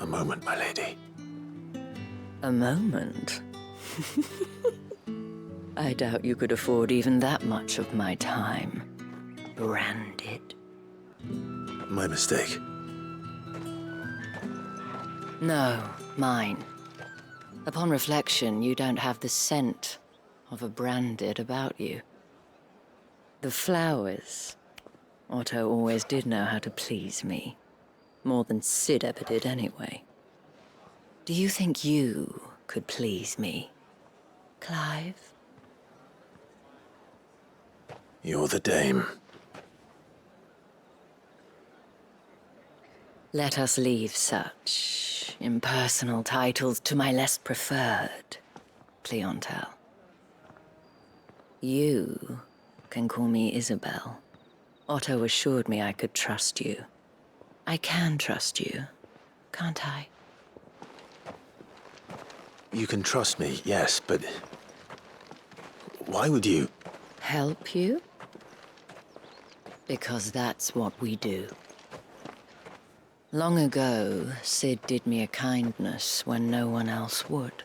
moment, my lady. A moment? I doubt you could afford even that much of my time. Branded. My mistake. No, mine. Upon reflection, you don't have the scent of a branded about you. The flowers. Otto always did know how to please me. More than Sid ever did anyway. Do you think you could please me, Clive? You're the dame. Let us leave such impersonal titles to my less preferred clientele. You can call me Isabel. Otto assured me I could trust you. I can trust you, can't I? You can trust me, yes, but... why would you? Help you? Because that's what we do. Long ago, Sid did me a kindness when no one else would.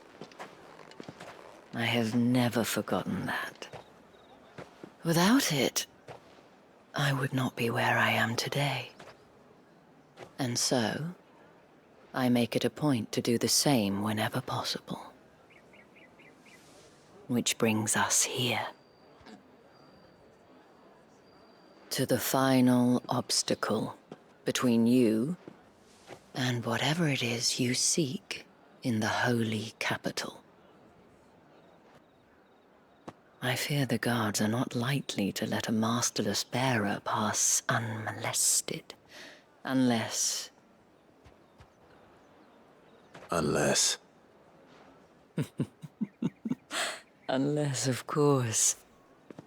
I have never forgotten that. Without it, I would not be where I am today. And so, I make it a point to do the same whenever possible. Which brings us here. To the final obstacle between you and whatever it is you seek in the holy capital. I fear the guards are not likely to let a masterless bearer pass unmolested. Unless... Unless... Unless, of course,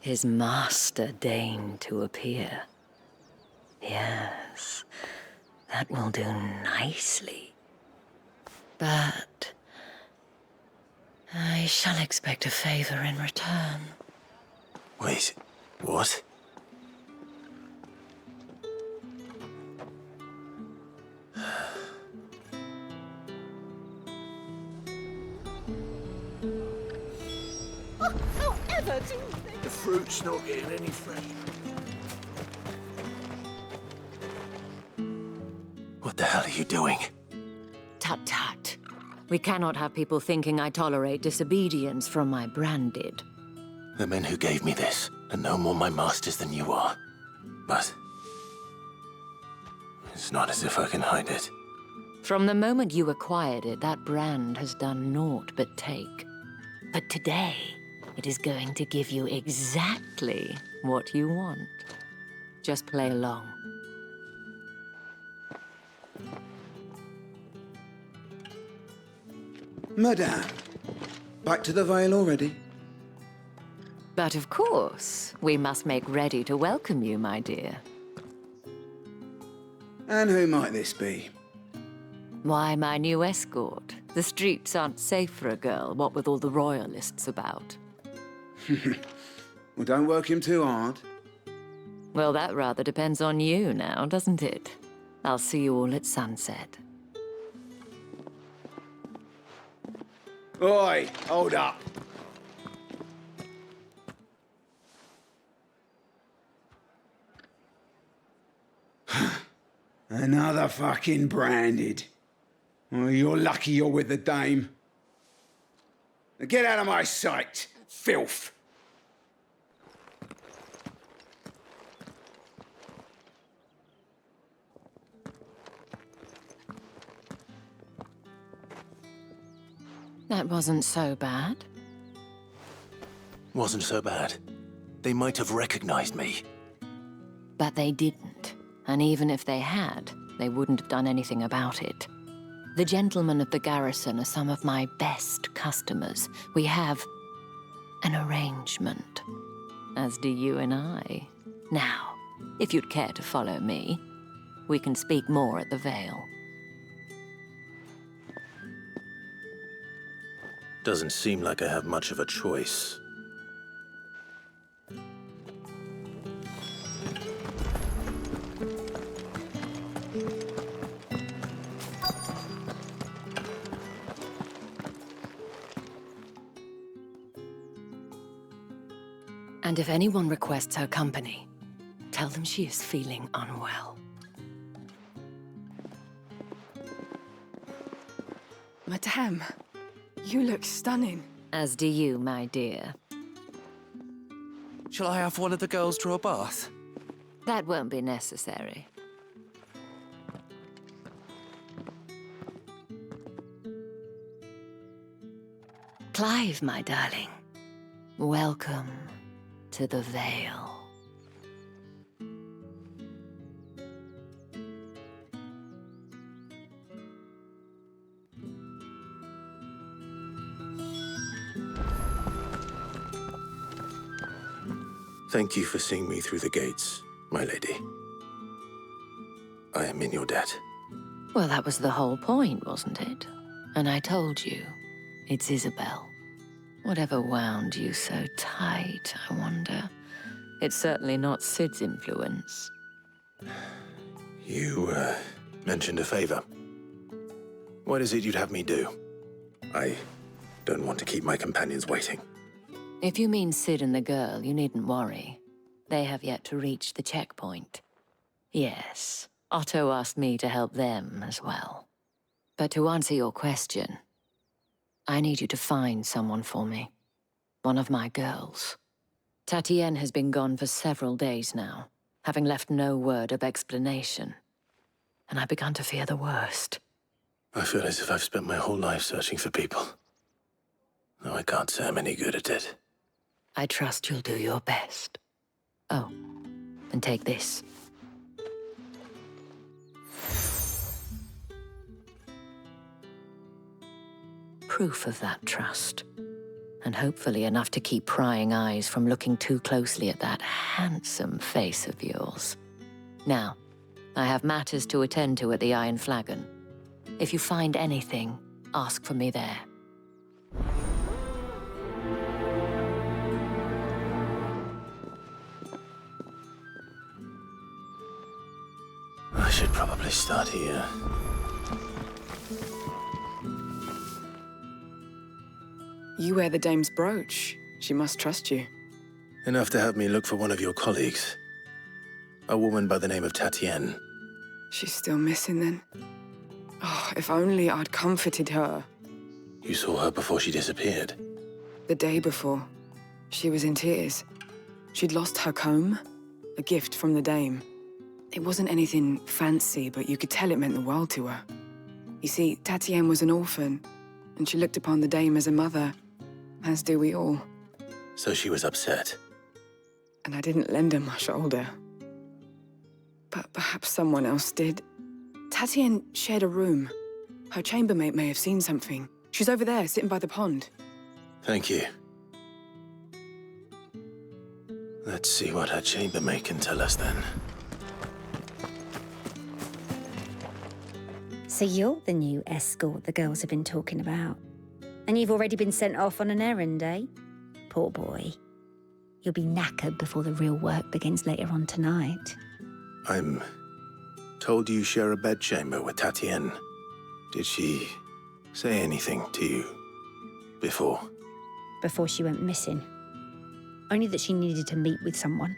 his master deigned to appear. Yes, that will do nicely. But... I shall expect a favor in return. Wait, what? However do they... The fruit's not getting any fresher. What the hell are you doing? Tut-tut. We cannot have people thinking I tolerate disobedience from my branded. The men who gave me this are no more my masters than you are. But... it's not as if I can hide it. From the moment you acquired it, that brand has done naught but take. But today, it is going to give you exactly what you want. Just play along. Madame, back to the Vale already? But of course, we must make ready to welcome you, my dear. And who might this be? Why, my new escort. The streets aren't safe for a girl, what with all the royalists about. Well, don't work him too hard. Well, that rather depends on you now, doesn't it? I'll see you all at sunset. Oi, hold up. Another fucking branded. Oh, you're lucky you're with the dame. Now get out of my sight, filth. That wasn't so bad. Wasn't so bad. They might have recognized me. But they didn't. And even if they had, they wouldn't have done anything about it. The gentlemen of the garrison are some of my best customers. We have an arrangement, as do you and I. Now, if you'd care to follow me, we can speak more at the Vale. Doesn't seem like I have much of a choice. And if anyone requests her company, tell them she is feeling unwell. Madame, you look stunning. As do you, my dear. Shall I have one of the girls draw a bath? That won't be necessary. Clive, my darling. Welcome to the Vale. Thank you for seeing me through the gates, my lady. I am in your debt. Well, that was the whole point, wasn't it? And I told you, it's Isabel. Whatever wound you so tight, I wonder. It's certainly not Sid's influence. You, mentioned a favor. What is it you'd have me do? I don't want to keep my companions waiting. If you mean Sid and the girl, you needn't worry. They have yet to reach the checkpoint. Yes, Otto asked me to help them as well. But to answer your question, I need you to find someone for me. One of my girls. Tatienne has been gone for several days now, having left no word of explanation. And I've begun to fear the worst. I feel as if I've spent my whole life searching for people. Though I can't say I'm any good at it. I trust you'll do your best. Oh, and take this. Proof of that trust. And hopefully enough to keep prying eyes from looking too closely at that handsome face of yours. Now, I have matters to attend to at the Iron Flagon. If you find anything, ask for me there. I should probably start here. You wear the dame's brooch. She must trust you. Enough to have me look for one of your colleagues. A woman by the name of Tatienne. She's still missing then. Oh, if only I'd comforted her. You saw her before she disappeared. The day before, she was in tears. She'd lost her comb, a gift from the dame. It wasn't anything fancy, but you could tell it meant the world to her. You see, Tatienne was an orphan, and she looked upon the dame as a mother, as do we all. So she was upset. And I didn't lend her my shoulder. But perhaps someone else did. Tatienne shared a room. Her chambermaid may have seen something. She's over there, sitting by the pond. Thank you. Let's see what her chambermaid can tell us then. So you're the new escort the girls have been talking about. And you've already been sent off on an errand, eh? Poor boy. You'll be knackered before the real work begins later on tonight. I'm told you share a bedchamber with Tatienne. Did she say anything to you before? Before she went missing. Only that she needed to meet with someone.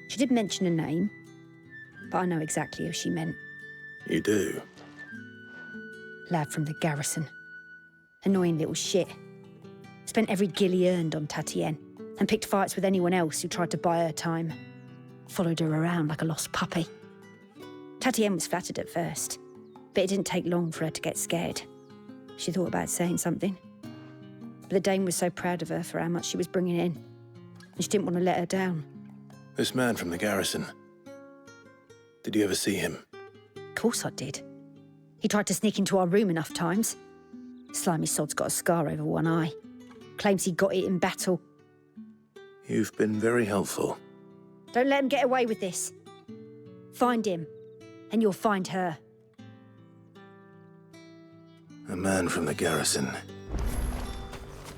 She did mention a name, but I know exactly who she meant. You do? Lad from the garrison. Annoying little shit. Spent every guil he earned on Tatienne, and picked fights with anyone else who tried to buy her time. Followed her around like a lost puppy. Tatienne was flattered at first, but it didn't take long for her to get scared. She thought about saying something. But the dame was so proud of her for how much she was bringing in, and she didn't want to let her down. This man from the garrison. Did you ever see him? Of course I did. He tried to sneak into our room enough times. Slimy sod's got a scar over one eye. Claims he got it in battle. You've been very helpful. Don't let him get away with this. Find him, and you'll find her. A man from the garrison.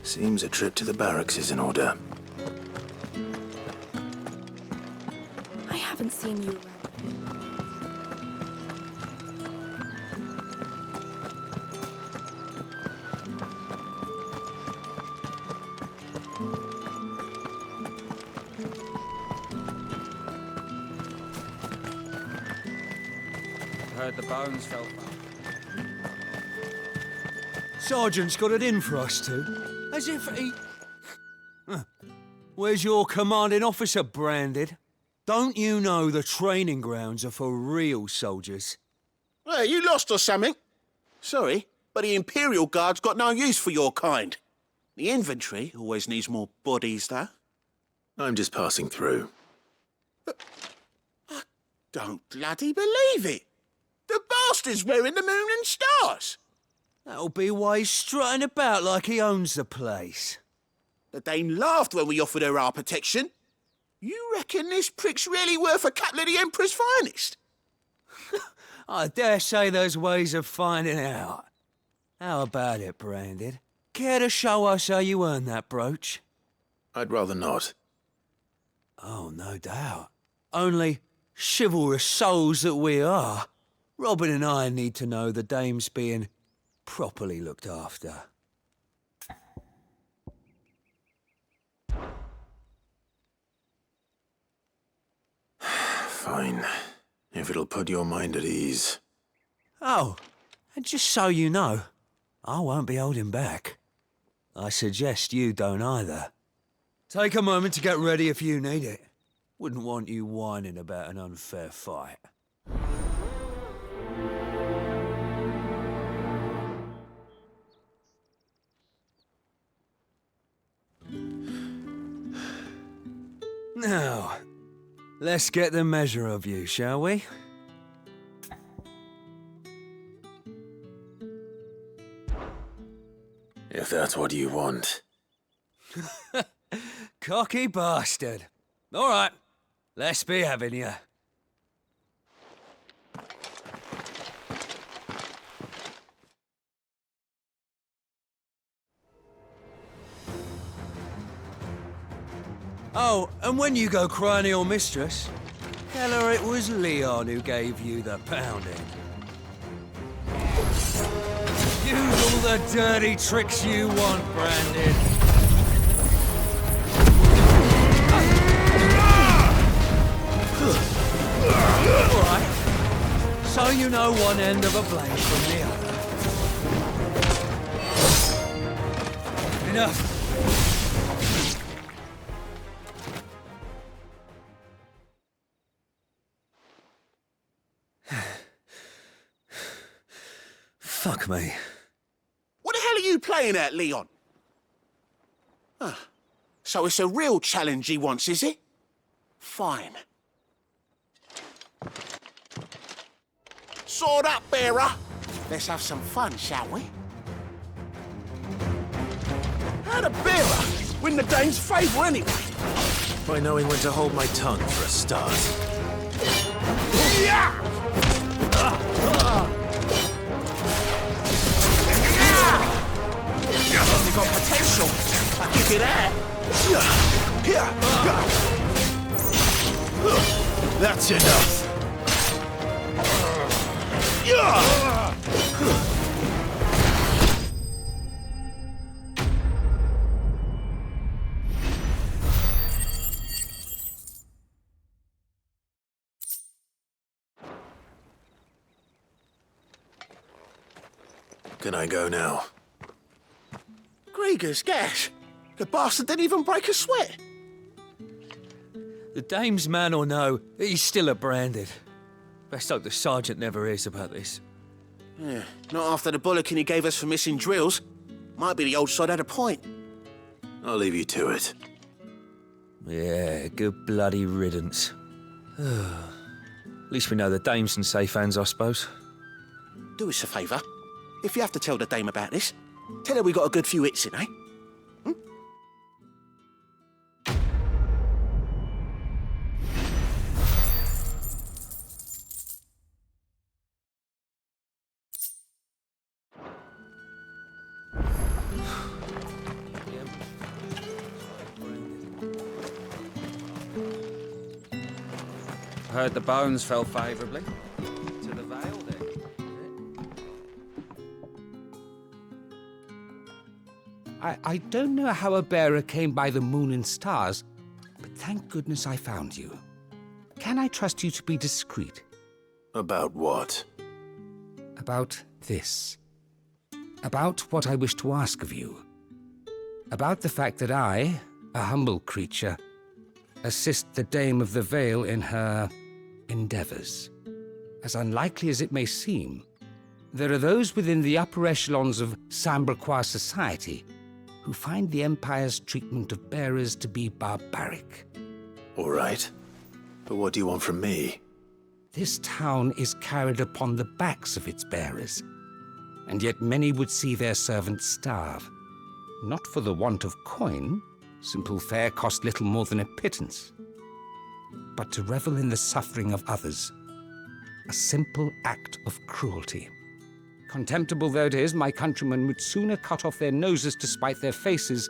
Seems a trip to the barracks is in order. I haven't seen you around. Heard the bones fell. Sergeant's got it in for us two. As if he... Where's your commanding officer, Branded? Don't you know the training grounds are for real soldiers? Hey, you lost or something? Sorry, but the Imperial Guard's got no use for your kind. The infantry always needs more bodies, though. I'm just passing through. I don't bloody believe it. The bastard's wearing the moon and stars. That'll be why he's strutting about like he owns the place. The Dame laughed when we offered her our protection. You reckon this prick's really worth a couple of the Emperor's finest? I dare say there's ways of finding out. How about it, Branded? Care to show us how you earned that brooch? I'd rather not. Oh, no doubt. Only, chivalrous souls that we are, Robin and I need to know the Dame's being properly looked after. Fine. If it'll put your mind at ease. Oh, and just so you know, I won't be holding back. I suggest you don't either. Take a moment to get ready if you need it. Wouldn't want you whining about an unfair fight. Now, let's get the measure of you, shall we? If that's what you want. Cocky bastard. All right, let's be having you. Oh, and when you go crying to your mistress, tell her it was Leon who gave you the pounding. Use all the dirty tricks you want, Brandon. All right. So you know one end of a blade from the other. Enough. Fuck me. What the hell are you playing at, Leon? So it's a real challenge he wants, is it? Fine. Sword up, bearer. Let's have some fun, shall we? How'd a bearer win the Dane's favour anyway? By knowing when to hold my tongue for a start. Yeah! You've got potential. I give you that. That's enough. Can I go now? Grieger's gas. The bastard didn't even break a sweat. The Dame's man or no, he's still a Branded. Best hope the Sergeant never hears about this. Yeah, not after the bollocking he gave us for missing drills. Might be the old sod had a point. I'll leave you to it. Yeah, good bloody riddance. At least we know the Dame's in safe hands, I suppose. Do us a favour. If you have to tell the Dame about this, tell her we got a good few hits in, eh? Heard the bones fell favourably. To the Vale, then. I don't know how a bearer came by the moon and stars, but thank goodness I found you. Can I trust you to be discreet? About what? About this. About what I wish to ask of you. About the fact that I, a humble creature, assist the Dame of the Vale in her endeavors. As unlikely as it may seem, there are those within the upper echelons of Sambraquois society who find the Empire's treatment of bearers to be barbaric. All right. But what do you want from me? This town is carried upon the backs of its bearers, and yet many would see their servants starve. Not for the want of coin, simple fare cost little more than a pittance, but to revel in the suffering of others, a simple act of cruelty. Contemptible though it is, my countrymen would sooner cut off their noses to spite their faces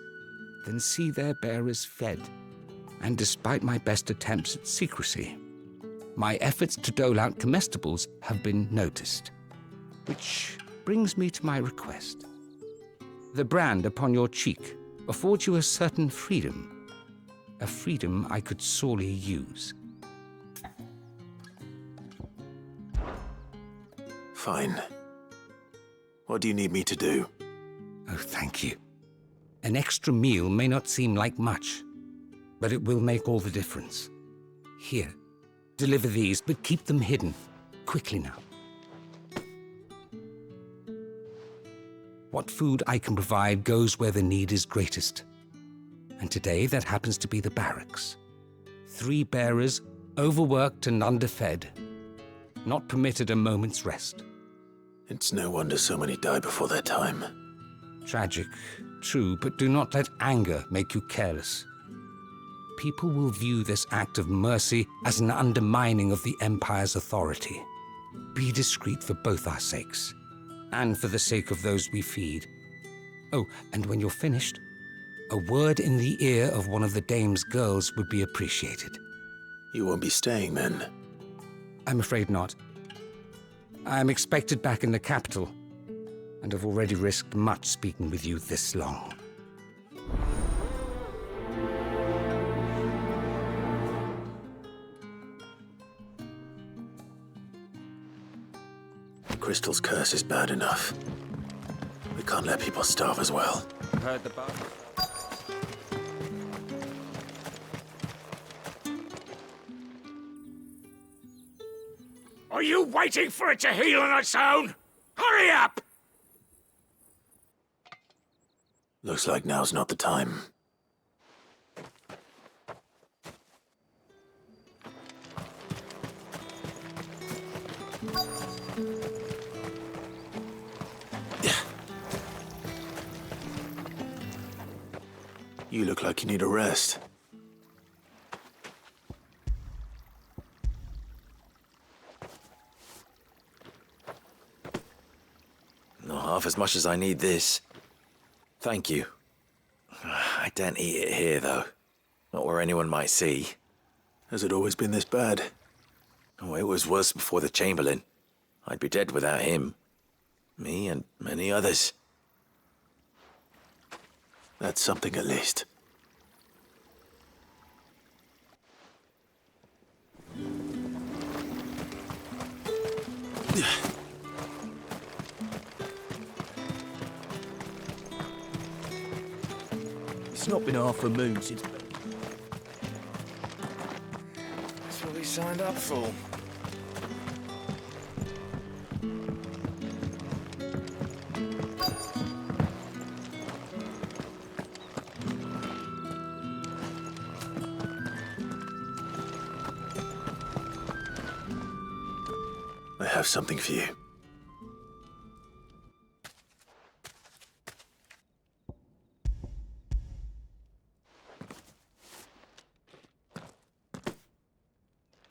than see their bearers fed. And despite my best attempts at secrecy, my efforts to dole out comestibles have been noticed. Which brings me to my request. The brand upon your cheek affords you a certain freedom, a freedom I could sorely use. Fine. What do you need me to do? Oh, thank you. An extra meal may not seem like much, but it will make all the difference. Here, deliver these, but keep them hidden. Quickly now. What food I can provide goes where the need is greatest. And today, that happens to be the barracks. 3 bearers, overworked and underfed, not permitted a moment's rest. It's no wonder so many die before their time. Tragic, true, but do not let anger make you careless. People will view this act of mercy as an undermining of the Empire's authority. Be discreet for both our sakes, and for the sake of those we feed. Oh, and when you're finished, a word in the ear of one of the Dame's girls would be appreciated. You won't be staying then? I'm afraid not. I'm expected back in the capital, and have already risked much speaking with you this long. Crystal's curse is bad enough. We can't let people starve as well. Heard the buzz? Are you waiting for it to heal on its own? Hurry up! Looks like now's not the time. You look like you need a rest. Not half as much as I need this. Thank you. I don't eat it here, though. Not where anyone might see. Has it always been this bad? Oh, it was worse before the Chamberlain. I'd be dead without him. Me and many others. That's something at least. It's not been half a moon since... That's what we signed up for. I have something for you.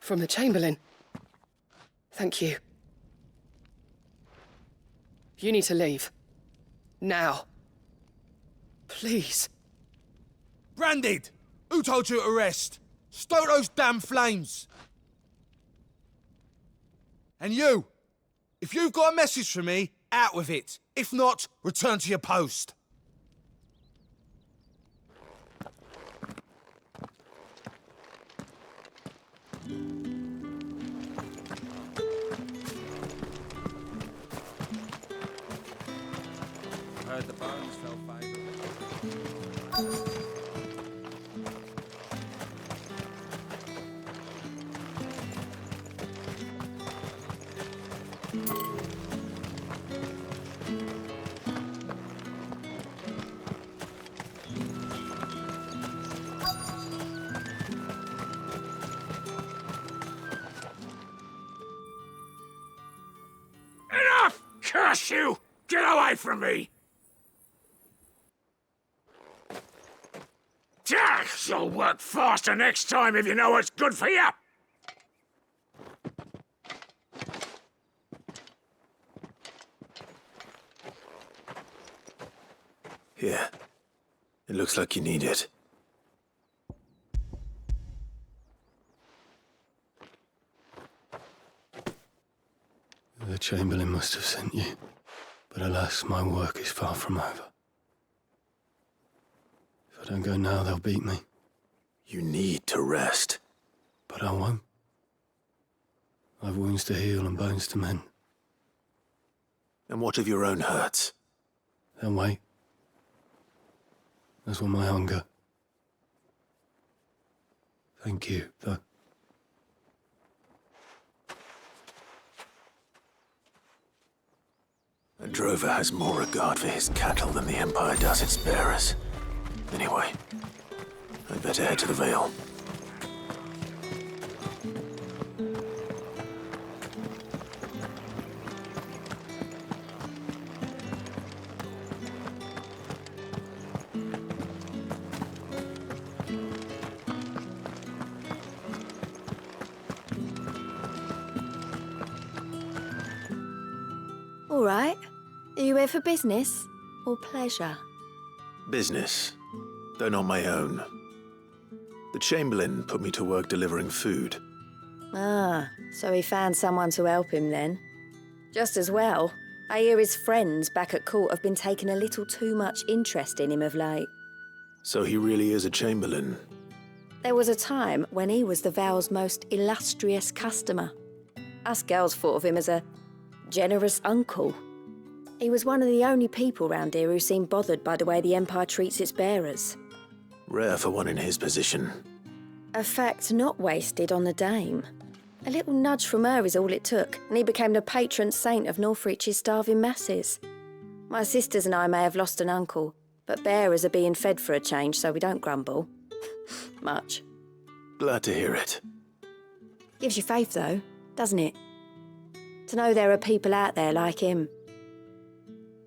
From the Chamberlain. Thank you. You need to leave. Now. Please. Branded! Who told you to rest? Stoke those damn flames! And you! If you've got a message for me, out with it. If not, return to your post. Enough! Curse you! Get away from me! You'll work faster next time if you know what's good for you! Here. It looks like you need it. The Chamberlain must have sent you. But alas, my work is far from over. If I don't go now, they'll beat me. You need to rest. But I won't. I've wounds to heal and bones to mend. And what of your own hurts? They'll wait. As will my hunger. Thank you, though. A drover has more regard for his cattle than the Empire does its bearers. Anyway, I'd better head to the Vale. All right. Are you here for business or pleasure? Business, though not my own. The Chamberlain put me to work delivering food. Ah, so he found someone to help him then. Just as well. I hear his friends back at court have been taking a little too much interest in him of late. So he really is a Chamberlain. There was a time when he was the Vale's most illustrious customer. Us girls thought of him as a generous uncle. He was one of the only people round here who seemed bothered by the way the Empire treats its bearers. Rare for one in his position. A fact not wasted on the dame. A little nudge from her is all it took, and he became the patron saint of Northreach's starving masses. My sisters and I may have lost an uncle, but bearers are being fed for a change, so we don't grumble. Much. Glad to hear it. Gives you faith, though, doesn't it? To know there are people out there like him.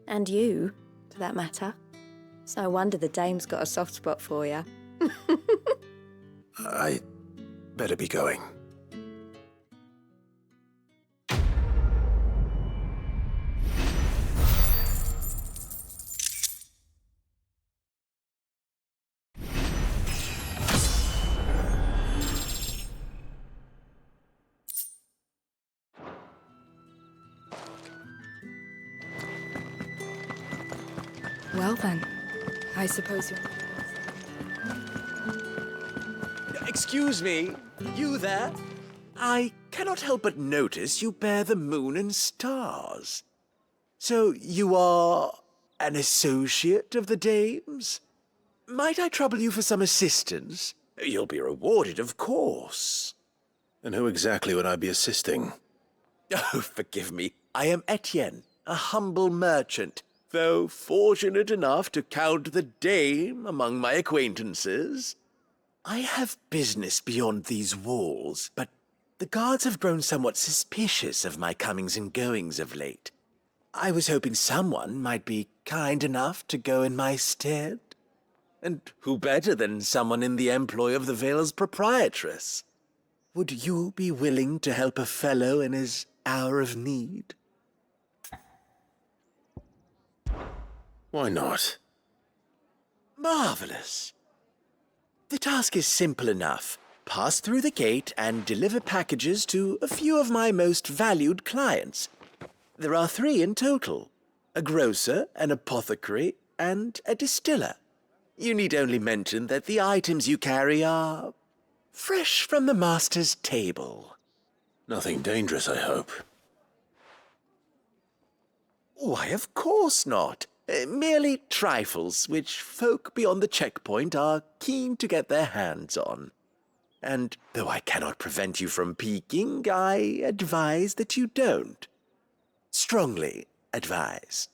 And you, for that matter. It's no wonder the dame's got a soft spot for you. I better be going. Well then, I suppose you're... Excuse me, you there? I cannot help but notice you bear the moon and stars. So you are an associate of the dame's? Might I trouble you for some assistance? You'll be rewarded, of course. And who exactly would I be assisting? Oh, forgive me. I am Etienne, a humble merchant, though fortunate enough to count the dame among my acquaintances. I have business beyond these walls, but the guards have grown somewhat suspicious of my comings and goings of late. I was hoping someone might be kind enough to go in my stead. And who better than someone in the employ of the Vale's proprietress? Would you be willing to help a fellow in his hour of need? Why not? Marvelous. The task is simple enough. Pass through the gate and deliver packages to a few of my most valued clients. There are 3 in total: a grocer, an apothecary, and a distiller. You need only mention that the items you carry are fresh from the master's table. Nothing dangerous, I hope. Why, of course not. Merely trifles which folk beyond the checkpoint are keen to get their hands on. And though I cannot prevent you from peeking, I advise that you don't. Strongly advise.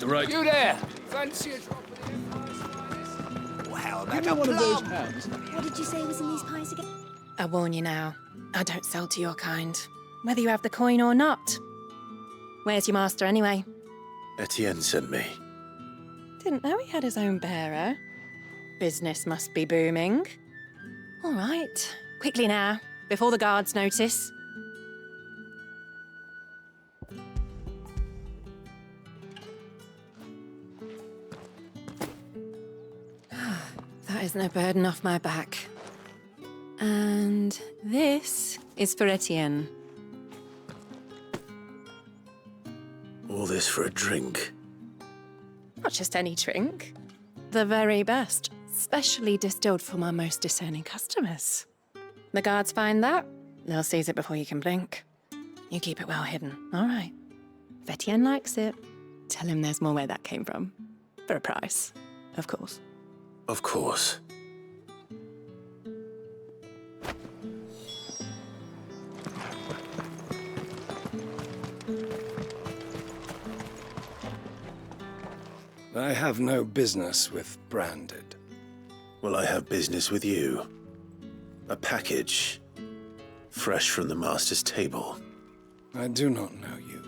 Right. You there! Fancy a drop of the Empire's finest? Well, Give me one of those hands. What did you say was in these pies again? I warn you now, I don't sell to your kind, whether you have the coin or not. Where's your master anyway? Etienne sent me. Didn't know he had his own bearer. Business must be booming. All right, quickly now, before the guards notice. That is no burden off my back. And this is for Etienne. All this for a drink. Not just any drink. The very best, specially distilled for my most discerning customers. The guards find that, they'll seize it before you can blink. You keep it well hidden, all right? If Etienne likes it, tell him there's more where that came from. For a price, of course. Of course. I have no business with Branded. Well, I have business with you. A package. Fresh from the master's table. I do not know you.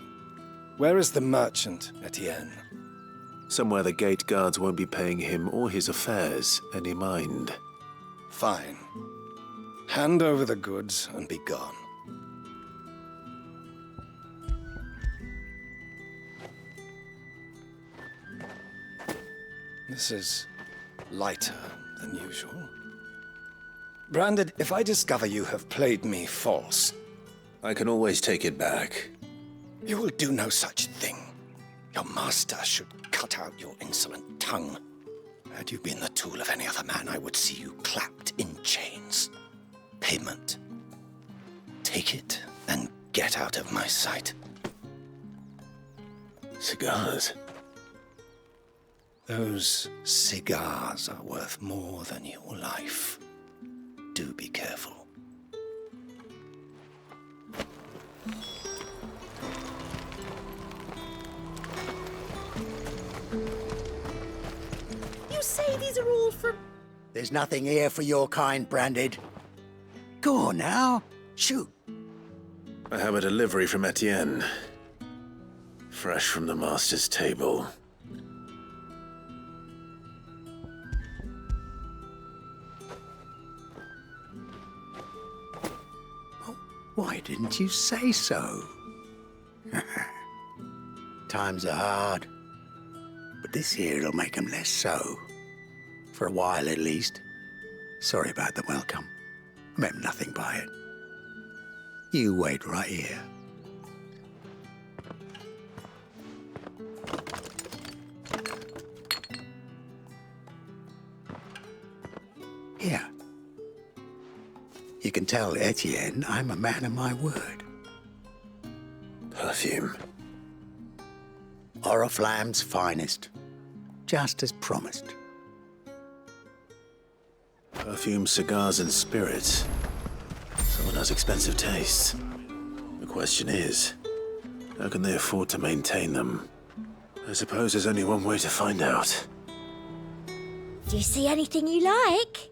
Where is the merchant, Etienne? Somewhere the gate guards won't be paying him or his affairs any mind. Fine. Hand over the goods and be gone. This is lighter than usual. Branded, if I discover you have played me false... I can always take it back. You will do no such thing. Your master should cut out your insolent tongue. Had you been the tool of any other man, I would see you clapped in chains. Payment. Take it and get out of my sight. Cigars? Those cigars are worth more than your life. Do be careful. You say these are all from... There's nothing here for your kind, Branded. Go on now. Shoot. I have a delivery from Etienne. Fresh from the master's table. Why didn't you say so? Times are hard. But this here'll make 'em less so. For a while, at least. Sorry about the welcome. I meant nothing by it. You wait right here. Here. You can tell Etienne I'm a man of my word. Perfume. Oriflamme's finest. Just as promised. Perfume, cigars, and spirits. Someone has expensive tastes. The question is, how can they afford to maintain them? I suppose there's only one way to find out. Do you see anything you like?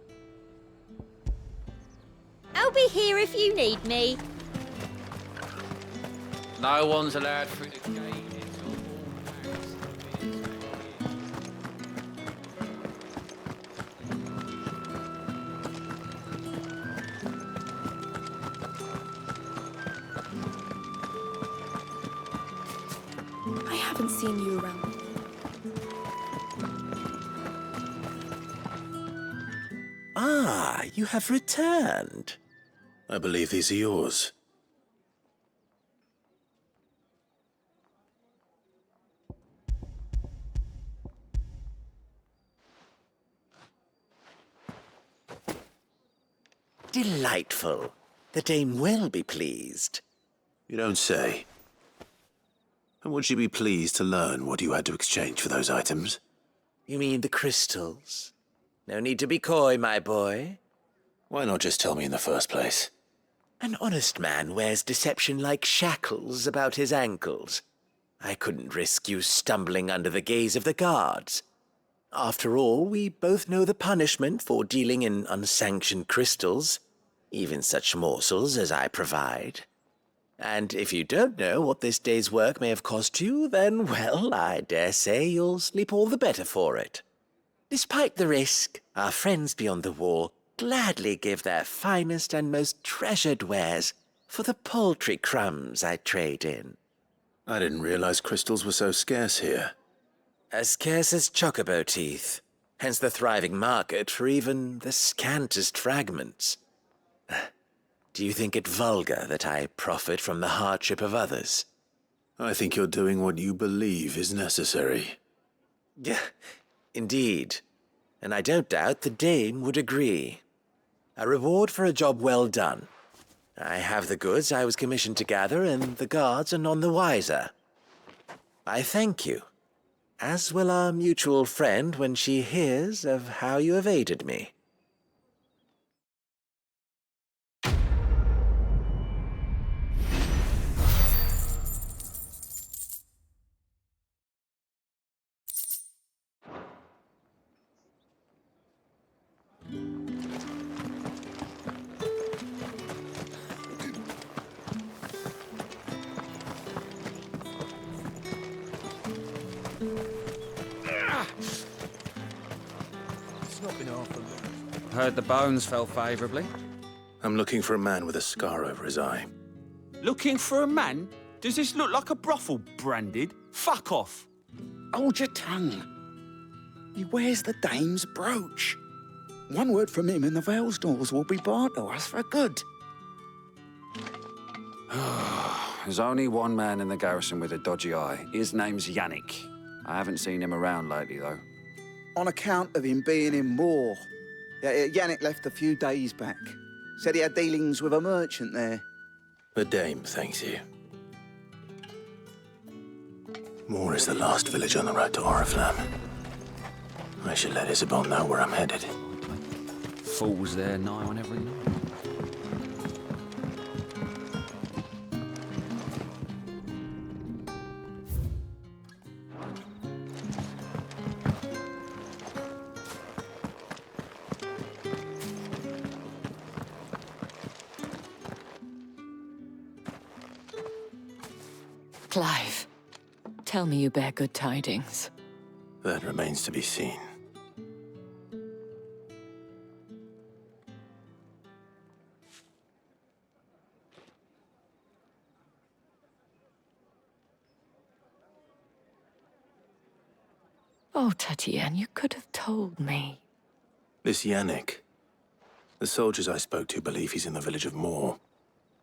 I'll be here if you need me. No one's allowed through the gate until all I haven't seen you around. Ah, you have returned. I believe these are yours. Delightful. The dame will be pleased. You don't say. And would she be pleased to learn what you had to exchange for those items? You mean the crystals? No need to be coy, my boy. Why not just tell me in the first place? An honest man wears deception like shackles about his ankles. I couldn't risk you stumbling under the gaze of the guards. After all, we both know the punishment for dealing in unsanctioned crystals, even such morsels as I provide. And if you don't know what this day's work may have cost you, then, well, I dare say you'll sleep all the better for it. Despite the risk, our friends beyond the wall gladly give their finest and most treasured wares for the paltry crumbs I trade in. I didn't realize crystals were so scarce here. As scarce as chocobo teeth, hence the thriving market for even the scantest fragments. Do you think it vulgar that I profit from the hardship of others? I think you're doing what you believe is necessary. Yeah, indeed. And I don't doubt the dame would agree. A reward for a job well done. I have the goods I was commissioned to gather, and the guards are none the wiser. I thank you, as will our mutual friend when she hears of how you have aided me. Heard the bones fell favourably. I'm looking for a man with a scar over his eye. Looking for a man? Does this look like a brothel, Branded? Fuck off! Hold your tongue. He wears the dame's brooch. One word from him and the Vale's doors will be barred to us for good. There's only one man in the garrison with a dodgy eye. His name's Yannick. I haven't seen him around lately, though. On account of him being in war. Yannick left a few days back. Said he had dealings with a merchant there. The dame thanks you. Moor is the last village on the road to Oriflamme. I should let Isabel know where I'm headed. Fools there nigh on every night. Clive, tell me you bear good tidings. That remains to be seen. Oh, Tatienne, you could have told me. This Yannick. The soldiers I spoke to believe he's in the village of Moor.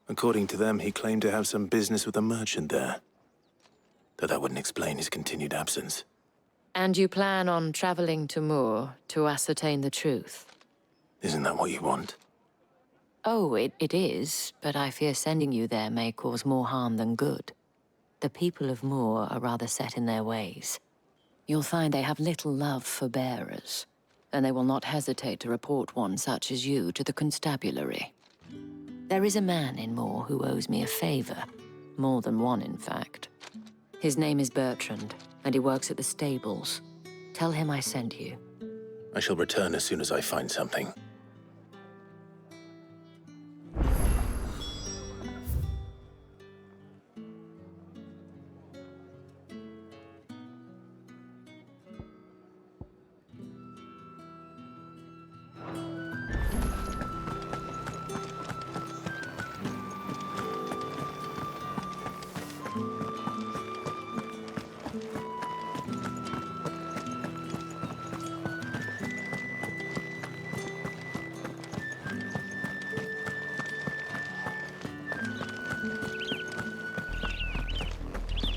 According to them, he claimed to have some business with a merchant there. Though that wouldn't explain his continued absence. And you plan on traveling to Moor to ascertain the truth? Isn't that what you want? Oh, it is, but I fear sending you there may cause more harm than good. The people of Moor are rather set in their ways. You'll find they have little love for bearers, and they will not hesitate to report one such as you to the constabulary. There is a man in Moor who owes me a favor. More than one, in fact. His name is Bertrand, and he works at the stables. Tell him I sent you. I shall return as soon as I find something.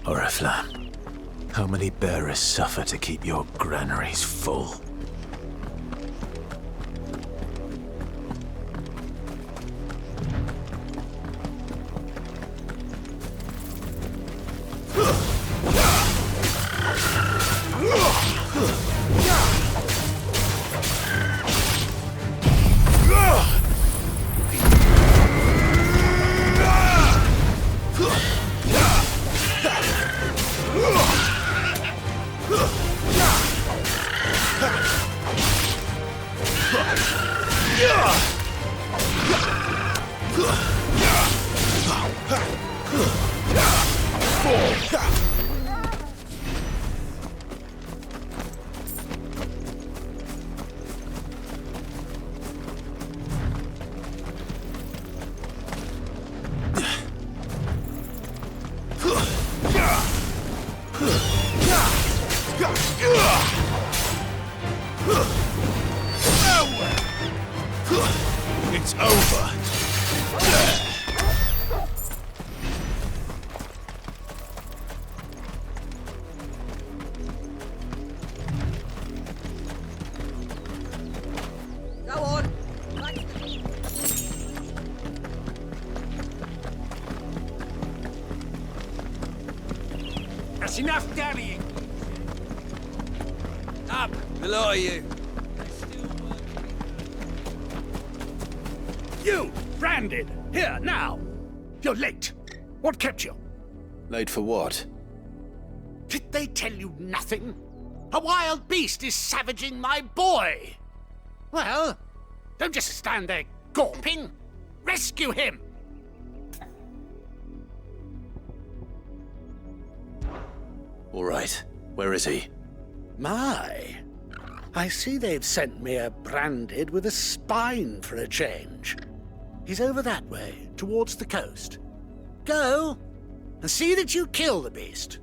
Oriflamme, how many bearers suffer to keep your granaries full? It's over. Go on. That's enough dallying. Up, the lot of you. You, branded, here, now. You're late. What kept you? Late for what? Did they tell you nothing? A wild beast is savaging my boy. Well, don't just stand there gawping. Rescue him. All right. Where is he? My, I see they've sent me a branded with a spine for a change. He's over that way, towards the coast. Go, and see that you kill the beast.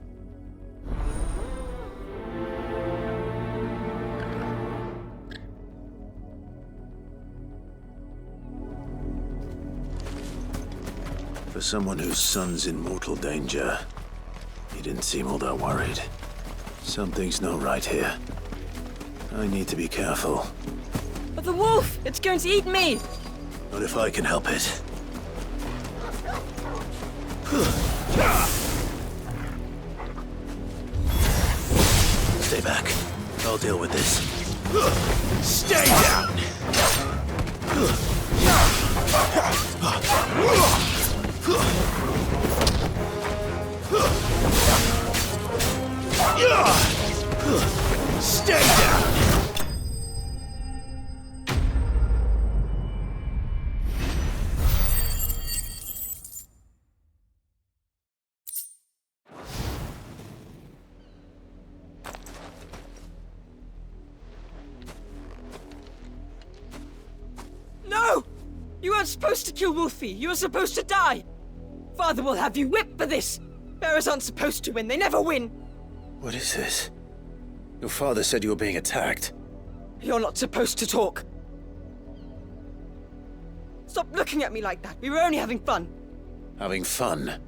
For someone whose son's in mortal danger, he didn't seem all that worried. Something's not right here. I need to be careful. But the wolf! It's going to eat me! Not if I can help it. Stay back. I'll deal with this. Stay down! Stay down! No! You weren't supposed to kill Wolfie. You were supposed to die. Father will have you whipped for this. Bearers aren't supposed to win. They never win. What is this? Your father said you were being attacked. You're not supposed to talk. Stop looking at me like that. We were only having fun. Having fun?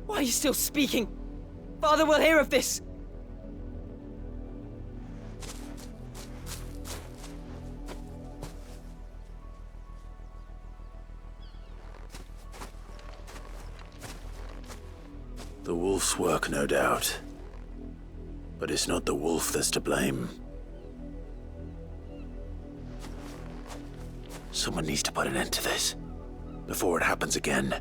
Why are you still speaking? Father will hear of this. The wolf's work, no doubt. But it's not the wolf that's to blame. Someone needs to put an end to this, before it happens again.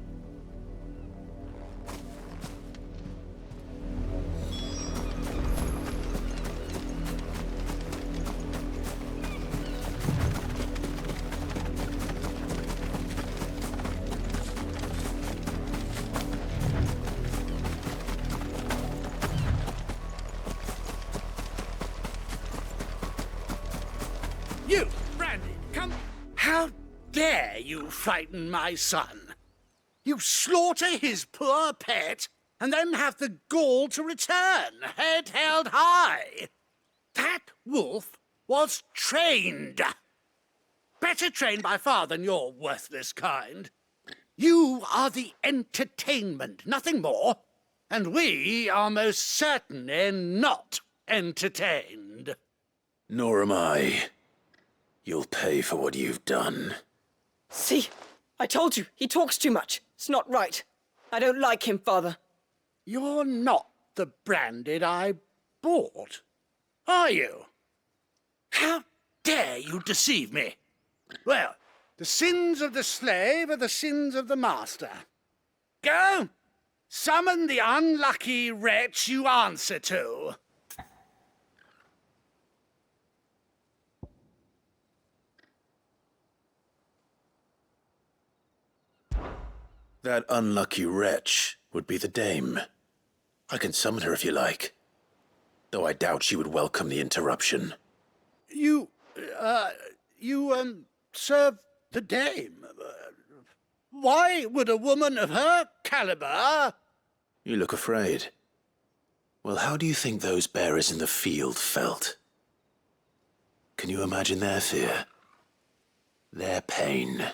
You, Brandy, come. How dare you frighten my son? You slaughter his poor pet, and then have the gall to return, head held high. That wolf was trained. Better trained by far than your worthless kind. You are the entertainment, nothing more. And we are most certainly not entertained. Nor am I. You'll pay for what you've done. See? I told you, he talks too much. It's not right. I don't like him, Father. You're not the branded I bought, are you? How dare you deceive me? Well, the sins of the slave are the sins of the master. Go! Summon the unlucky wretch you answer to. That unlucky wretch would be the dame. I can summon her if you like, though I doubt she would welcome the interruption. You serve the dame? Why would a woman of her caliber... You look afraid. Well, how do you think those bearers in the field felt? Can you imagine their fear? Their pain?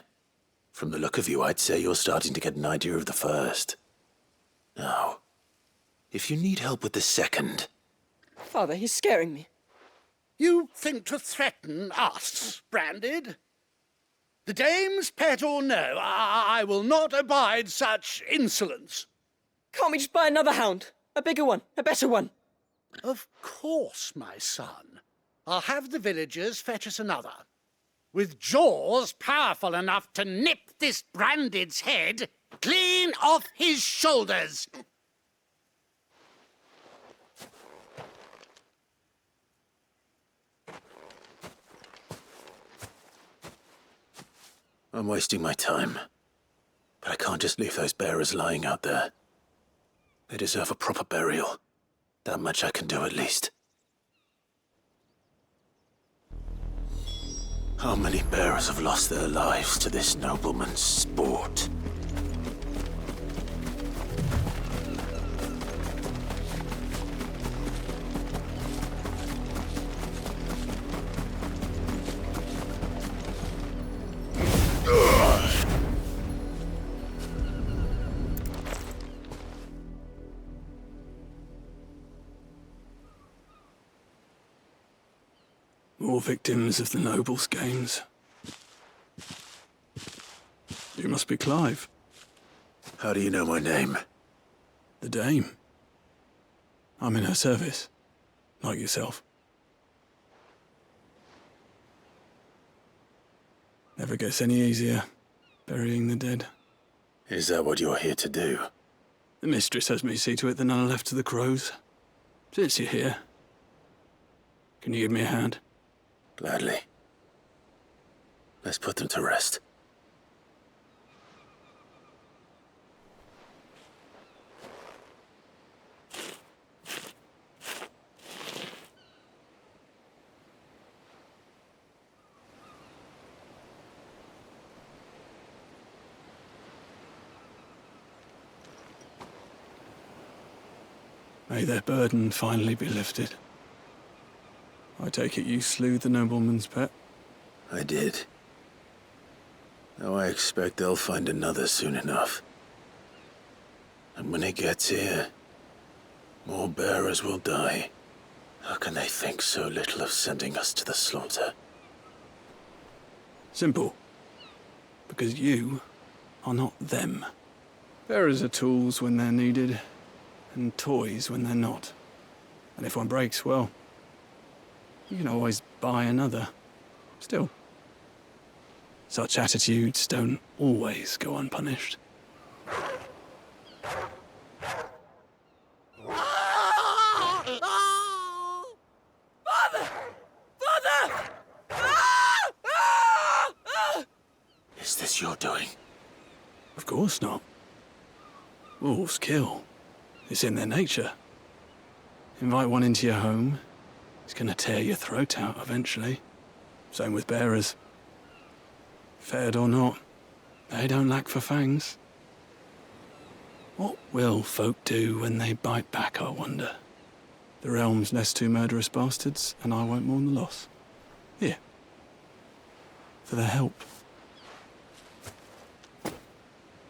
From the look of you, I'd say you're starting to get an idea of the first. Now, if you need help with the second... Father, he's scaring me. You think to threaten us, Branded? The dame's pet or no, I will not abide such insolence. Can't we just buy another hound? A bigger one, a better one. Of course, my son. I'll have the villagers fetch us another. With jaws powerful enough to nip this Branded's head clean off his shoulders. I'm wasting my time. But I can't just leave those bearers lying out there. They deserve a proper burial. That much I can do at least. How many bearers have lost their lives to this nobleman's sport? More victims of the nobles' games. You must be Clive. How do you know my name? The Dame. I'm in her service, like yourself. Never gets any easier, burying the dead. Is that what you're here to do? The mistress has me see to it that none are left to the crows. Since you're here, can you give me a hand? Gladly. Let's put them to rest. May their burden finally be lifted. I take it you slew the nobleman's pet? I did. Now I expect they'll find another soon enough. And when it gets here, more bearers will die. How can they think so little of sending us to the slaughter? Simple. Because you are not them. Bearers are tools when they're needed, and toys when they're not. And if one breaks, well, you can always buy another. Still, such attitudes don't always go unpunished. Father! Father! Is this your doing? Of course not. Wolves kill. It's in their nature. Invite one into your home, he's gonna tear your throat out eventually. Same with bearers. Fed or not, they don't lack for fangs. What will folk do when they bite back, I wonder? The realm's less two murderous bastards, and I won't mourn the loss. Here. For their help.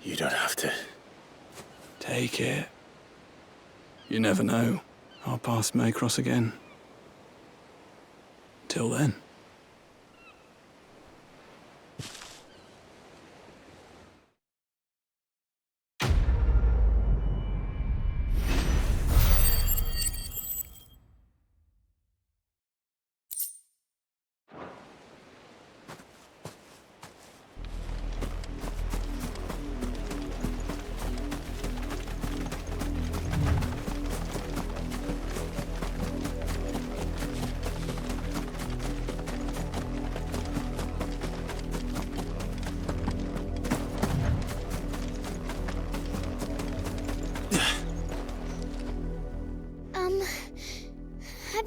You don't have to. Take it. You never know. Our paths may cross again. Till then.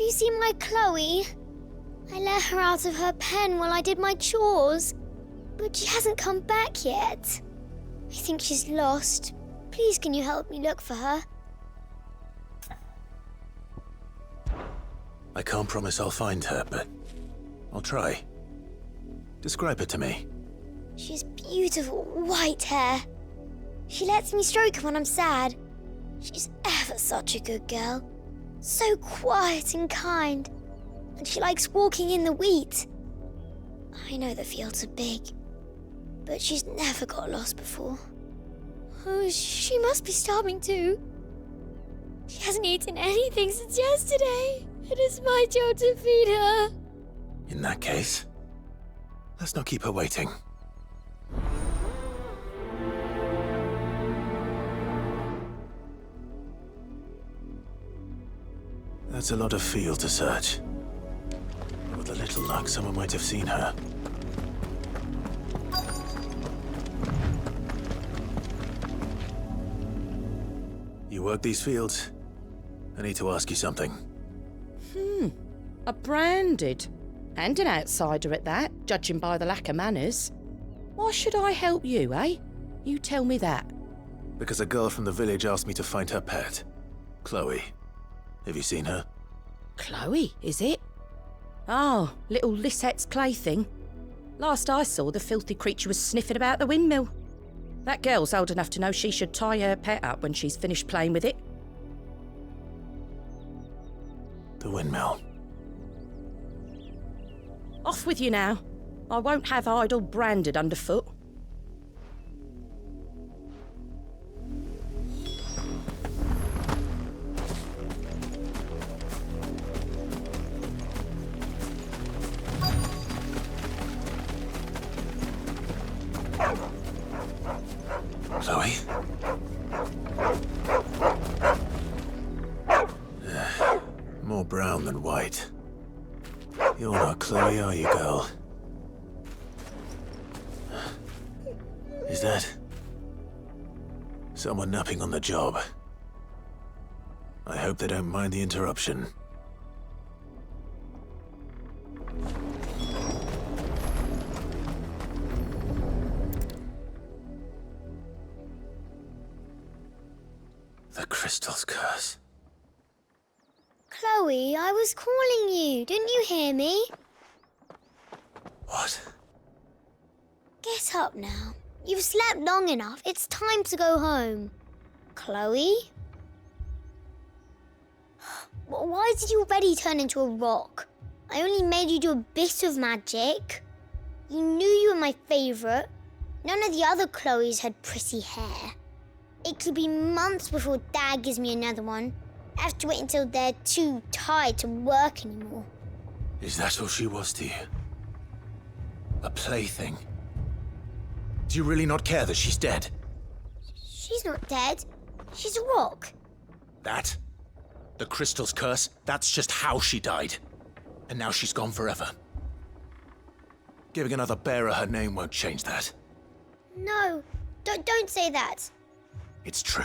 you seen my Chloe? I let her out of her pen while I did my chores, but she hasn't come back yet. I think she's lost. Please, can you help me look for her? I can't promise I'll find her, but I'll try. Describe her to me. She has beautiful white hair. She lets me stroke her when I'm sad. She's ever such a good girl. So quiet and kind. And she likes walking in the wheat. I know the fields are big, but she's never got lost before. Oh, she must be starving too. She hasn't eaten anything since yesterday. It is my job to feed her. In that case, let's not keep her waiting. That's a lot of field to search. With a little luck, someone might have seen her. You work these fields? I need to ask you something. A branded. And an outsider at that, judging by the lack of manners. Why should I help you, eh? You tell me that. Because a girl from the village asked me to find her pet, Chloe. Have you seen her? Chloe, is it? Oh, little Lisette's plaything. Last I saw, the filthy creature was sniffing about the windmill. That girl's old enough to know she should tie her pet up when she's finished playing with it. The windmill. Off with you now. I won't have idle branded underfoot. Chloe? More brown than white. You're not Chloe, are you, girl? Is that someone napping on the job? I hope they don't mind the interruption. The crystal's curse. Chloe, I was calling you. Didn't you hear me? What? Get up now. You've slept long enough. It's time to go home. Chloe? Why did you already turn into a rock? I only made you do a bit of magic. You knew you were my favourite. None of the other Chloes had pretty hair. It could be months before Dad gives me another one. I have to wait until they're too tired to work anymore. Is that all she was to you? A plaything? Do you really not care that she's dead? She's not dead. She's a rock. That? The crystal's curse? That's just how she died. And now she's gone forever. Giving another bearer her name won't change that. No, don't say that. It's true.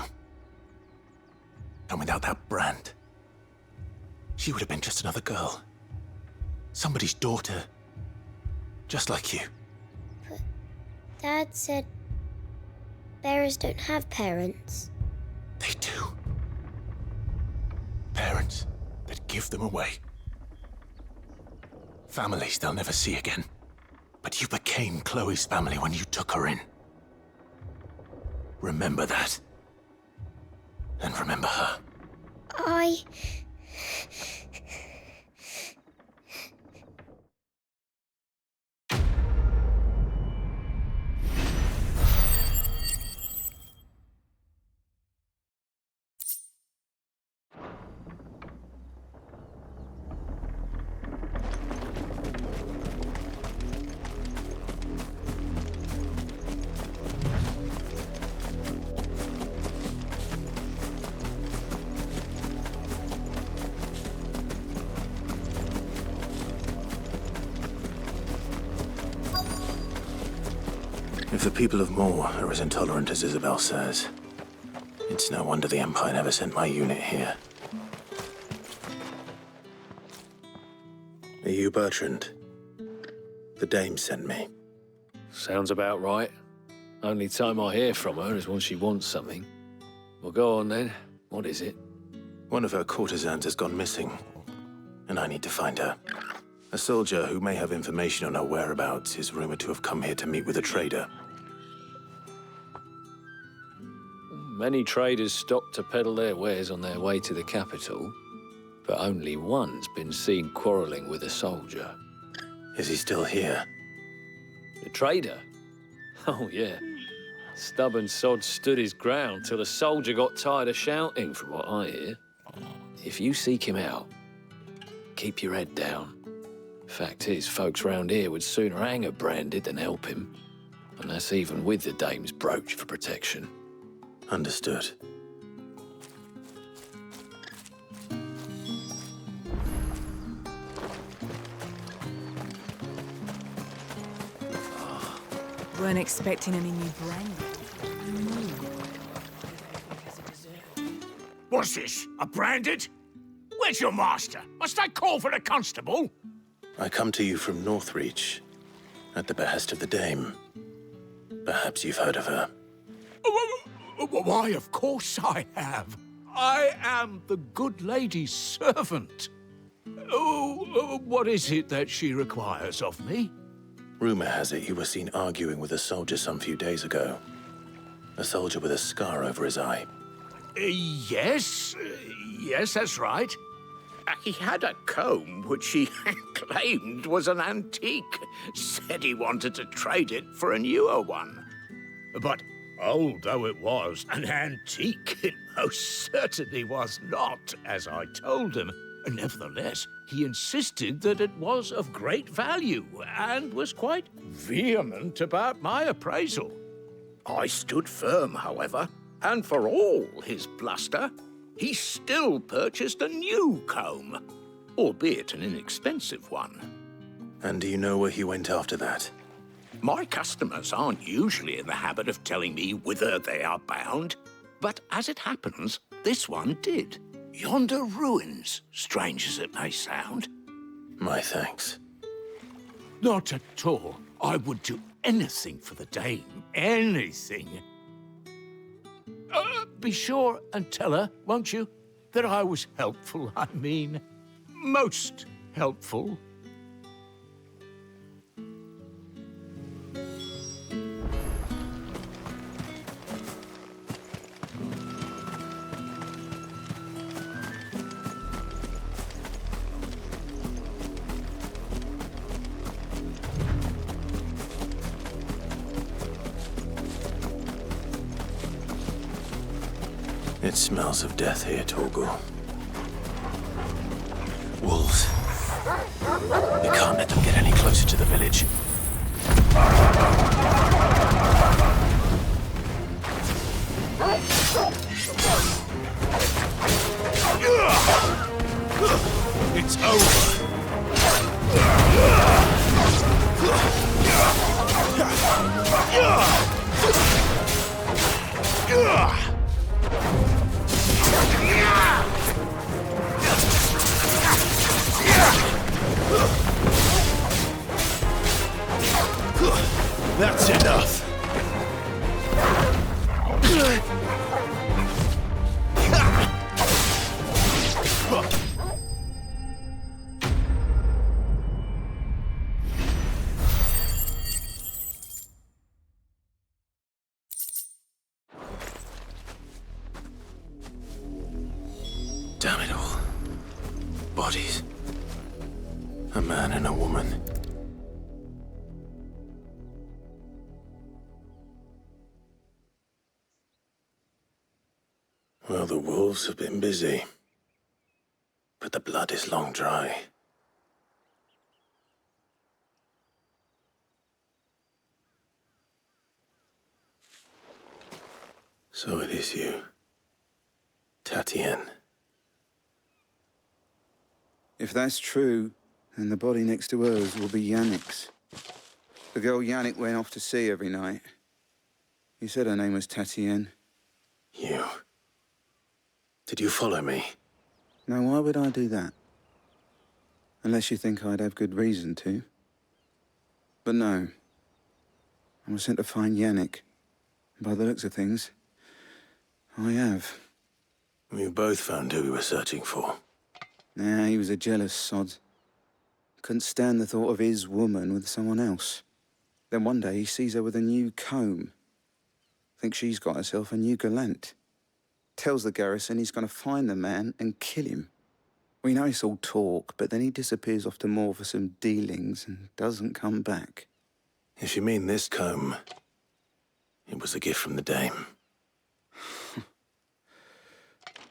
And without that brand, she would have been just another girl. Somebody's daughter. Just like you. But Dad said bearers don't have parents. They do. Parents that give them away. Families they'll never see again. But you became Chloe's family when you took her in. Remember that. And remember her. If the people of Moor are as intolerant as Isabel says, it's no wonder the Empire never sent my unit here. Are you Bertrand? The dame sent me. Sounds about right. Only time I hear from her is when she wants something. Well, go on then. What is it? One of her courtesans has gone missing, and I need to find her. A soldier who may have information on her whereabouts is rumored to have come here to meet with a trader. Many traders stop to peddle their wares on their way to the capital, but only one's been seen quarrelling with a soldier. Is he still here? The trader? Oh, yeah. Stubborn sod stood his ground till the soldier got tired of shouting, from what I hear. If you seek him out, keep your head down. Fact is, folks round here would sooner hang a branded than help him. And that's even with the dame's brooch for protection. Understood. Weren't expecting any new brand. What's this? A branded? Where's your master? Must I call for a constable? I come to you from Northreach, at the behest of the dame. Perhaps you've heard of her. Why, of course I have. I am the good lady's servant. Oh, what is it that she requires of me? Rumor has it you were seen arguing with a soldier some few days ago. A soldier with a scar over his eye. Yes, that's right. He had a comb which he claimed was an antique. Said he wanted to trade it for a newer one. But old though it was, an antique it most certainly was not, as I told him. Nevertheless, he insisted that it was of great value and was quite vehement about my appraisal. I stood firm, however, and for all his bluster, he still purchased a new comb, albeit an inexpensive one. And do you know where he went after that? My customers aren't usually in the habit of telling me whither they are bound, but as it happens, this one did. Yonder ruins, strange as it may sound. My thanks. Not at all. I would do anything for the dame. Anything. Be sure and tell her, won't you, that I was helpful. I mean, most helpful. It smells of death here, Torgal. Wolves. We can't let them get any closer to the village. It's over. That's enough. Damn it all. Bodies. A man and a woman. Well, the wolves have been busy. But the blood is long dry. So it is you. Tatienne. If that's true, then the body next to hers will be Yannick's. The girl Yannick went off to sea every night. You said her name was Tatienne. You. Did you follow me? Now, why would I do that? Unless you think I'd have good reason to. But no. I was sent to find Yannick. By the looks of things, I have. We both found who we were searching for. Nah, he was a jealous sod. Couldn't stand the thought of his woman with someone else. Then one day he sees her with a new comb. Thinks she's got herself a new gallant. Tells the garrison he's gonna find the man and kill him. We know it's all talk, but then he disappears off to Moor for some dealings and doesn't come back. If you mean this comb, it was a gift from the dame.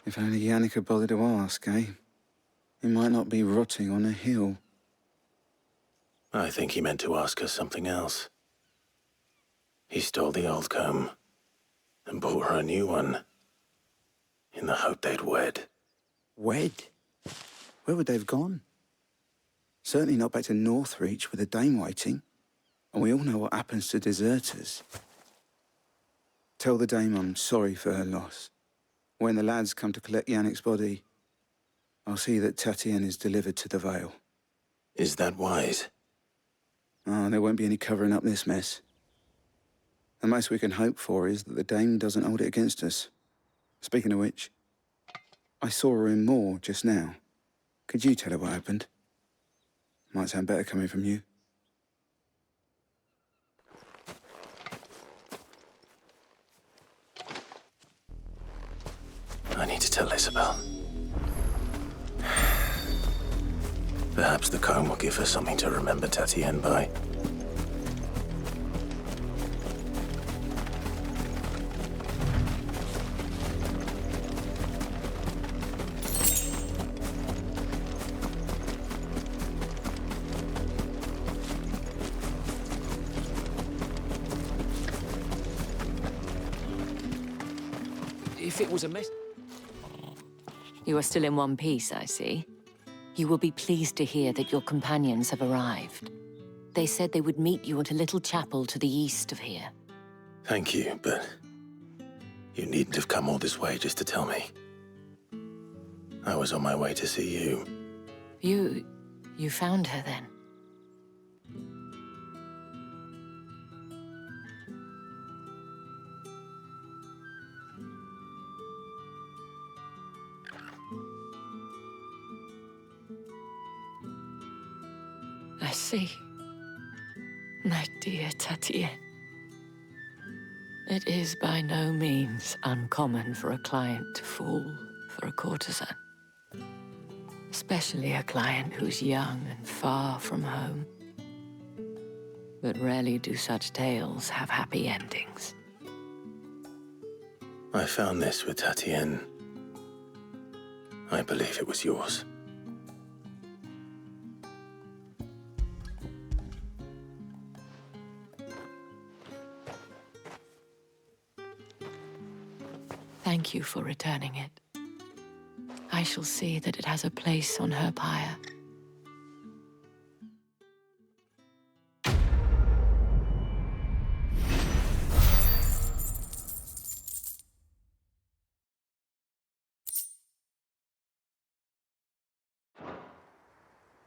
If only Yannick had bothered to ask, eh? He might not be rotting on a hill. I think he meant to ask us something else. He stole the old comb and bought her a new one in the hope they'd wed. Wed? Where would they have gone? Certainly not back to Northreach with a dame waiting. And we all know what happens to deserters. Tell the dame I'm sorry for her loss. When the lads come to collect Yannick's body, I'll see that Tatienne is delivered to the Vale. Is that wise? Oh, there won't be any covering up this mess. The most we can hope for is that the dame doesn't hold it against us. Speaking of which, I saw her in Moor just now. Could you tell her what happened? Might sound better coming from you. I need to tell Isabel. Perhaps the comb will give her something to remember Tatienne by. If it was a mess... You are still in one piece, I see. You will be pleased to hear that your companions have arrived. They said they would meet you at a little chapel to the east of here. Thank you, but you needn't have come all this way just to tell me. I was on my way to see you. You found her then? I see. My dear Tatienne. It is by no means uncommon for a client to fall for a courtesan. Especially a client who's young and far from home. But rarely do such tales have happy endings. I found this with Tatienne. I believe it was yours. Thank you for returning it. I shall see that it has a place on her pyre.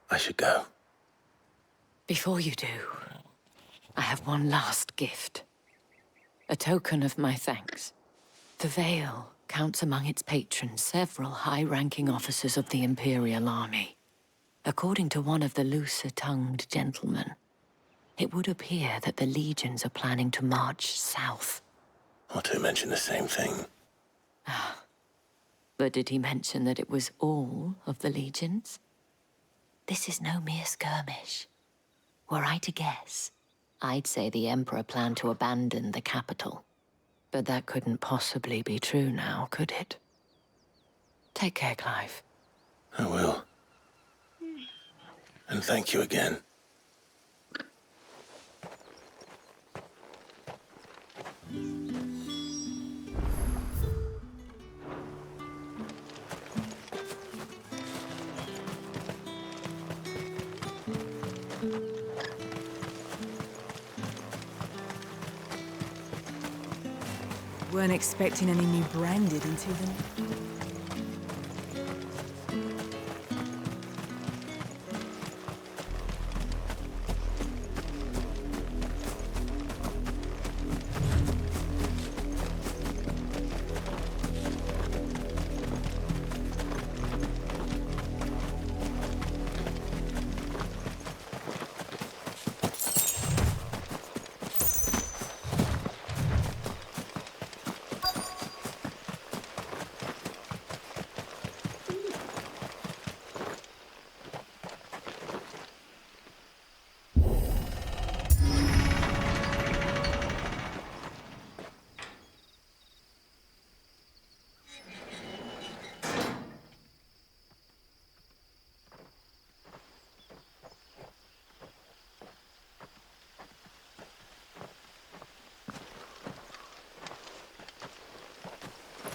I should go. Before you do, I have one last gift. A token of my thanks. The Vale counts among its patrons several high-ranking officers of the Imperial Army. According to one of the looser-tongued gentlemen, it would appear that the legions are planning to march south. Or to mention the same thing. But did he mention that it was all of the legions? This is no mere skirmish. Were I to guess, I'd say the Emperor planned to abandon the capital. But that couldn't possibly be true now, could it? Take care, Clive. I will. And thank you again. Weren't expecting any new branded until then.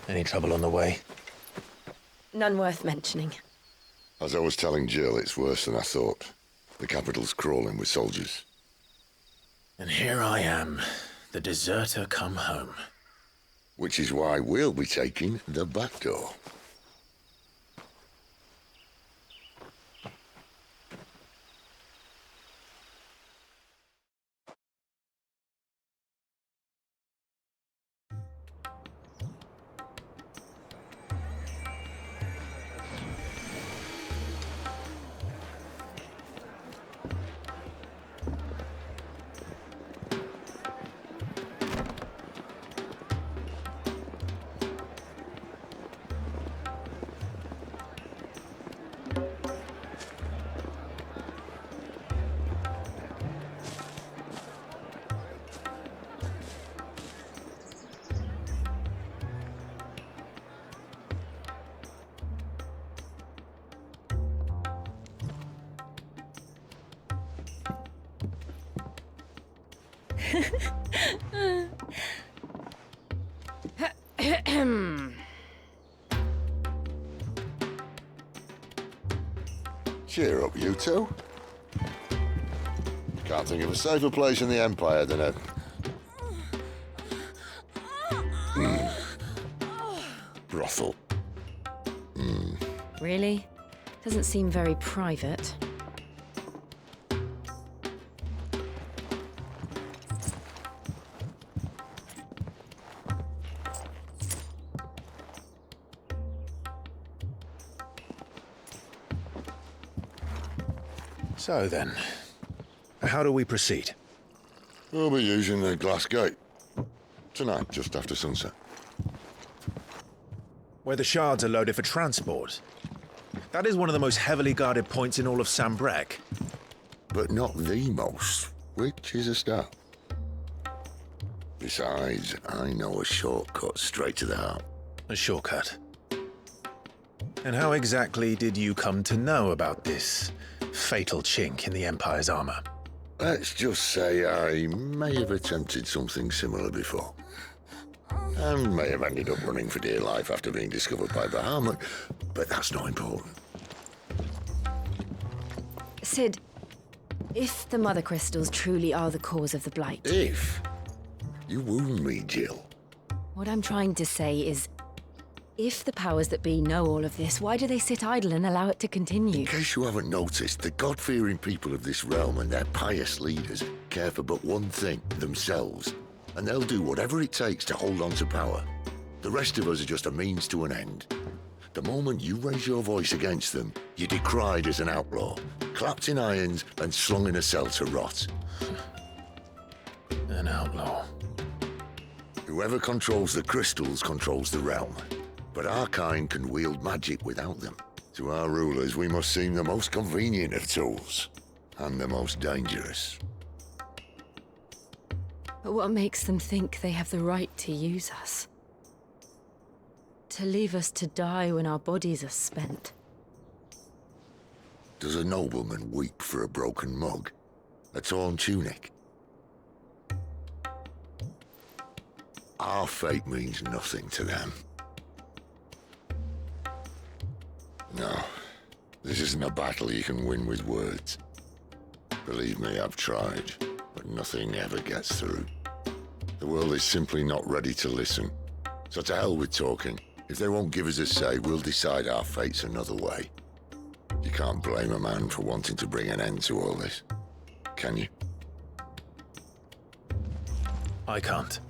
Any trouble on the way? None worth mentioning. As I was telling Jill, it's worse than I thought. The capital's crawling with soldiers. And here I am, the deserter come home. Which is why we'll be taking the back door. Cheer up, you two. Can't think of a safer place in the Empire than a... brothel. Really? Doesn't seem very private. So then, how do we proceed? We'll be using the glass gate. Tonight, just after sunset. Where the shards are loaded for transport. That is one of the most heavily guarded points in all of Sambrek. But not the most, which is a start. Besides, I know a shortcut straight to the heart. A shortcut? And how exactly did you come to know about this fatal chink in the Empire's armor? Let's just say I may have attempted something similar before. And may have ended up running for dear life after being discovered by Bahamut, but that's not important. Sid, if the Mother Crystals truly are the cause of the Blight... If? You wound me, Jill. What I'm trying to say is, if the powers that be know all of this, why do they sit idle and allow it to continue? In case you haven't noticed, the God-fearing people of this realm and their pious leaders care for but one thing, themselves. And they'll do whatever it takes to hold on to power. The rest of us are just a means to an end. The moment you raise your voice against them, you're decried as an outlaw, clapped in irons and slung in a cell to rot. An outlaw. Whoever controls the crystals controls the realm. But our kind can wield magic without them. To our rulers, we must seem the most convenient of tools, and the most dangerous. But what makes them think they have the right to use us? To leave us to die when our bodies are spent? Does a nobleman weep for a broken mug? A torn tunic? Our fate means nothing to them. No, this isn't a battle you can win with words. Believe me, I've tried, but nothing ever gets through. The world is simply not ready to listen. So to hell with talking. If they won't give us a say, we'll decide our fates another way. You can't blame a man for wanting to bring an end to all this, can you? I can't.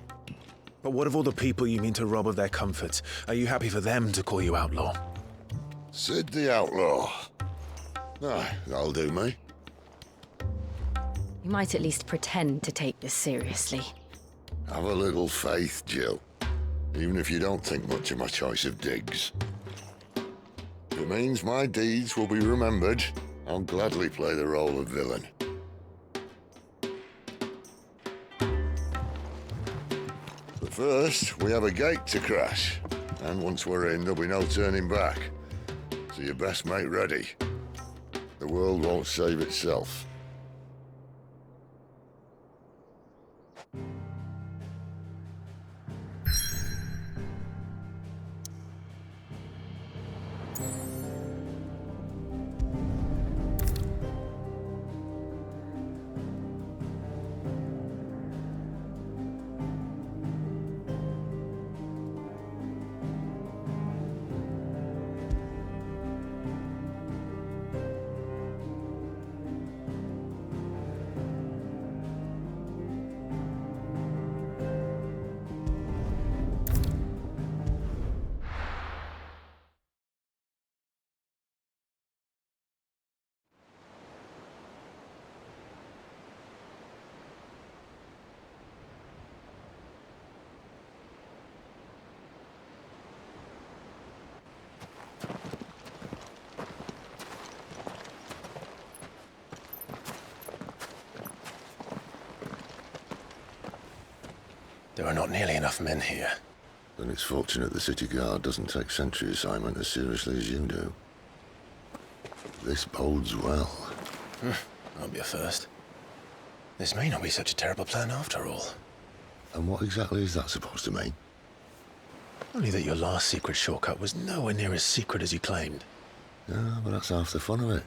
But what of all the people you mean to rob of their comforts? Are you happy for them to call you outlaw? Sid the Outlaw. Ah, that'll do me. You might at least pretend to take this seriously. Have a little faith, Jill. Even if you don't think much of my choice of digs. If it means my deeds will be remembered, I'll gladly play the role of villain. But first, we have a gate to crash. And once we're in, there'll be no turning back. So you best make ready. The world won't save itself. There are not nearly enough men here. Then it's fortunate the city guard doesn't take sentry assignment as seriously as you do. This bodes well. I'll be a first. This may not be such a terrible plan after all. And what exactly is that supposed to mean? Only that your last secret shortcut was nowhere near as secret as you claimed. Yeah, but that's half the fun of it.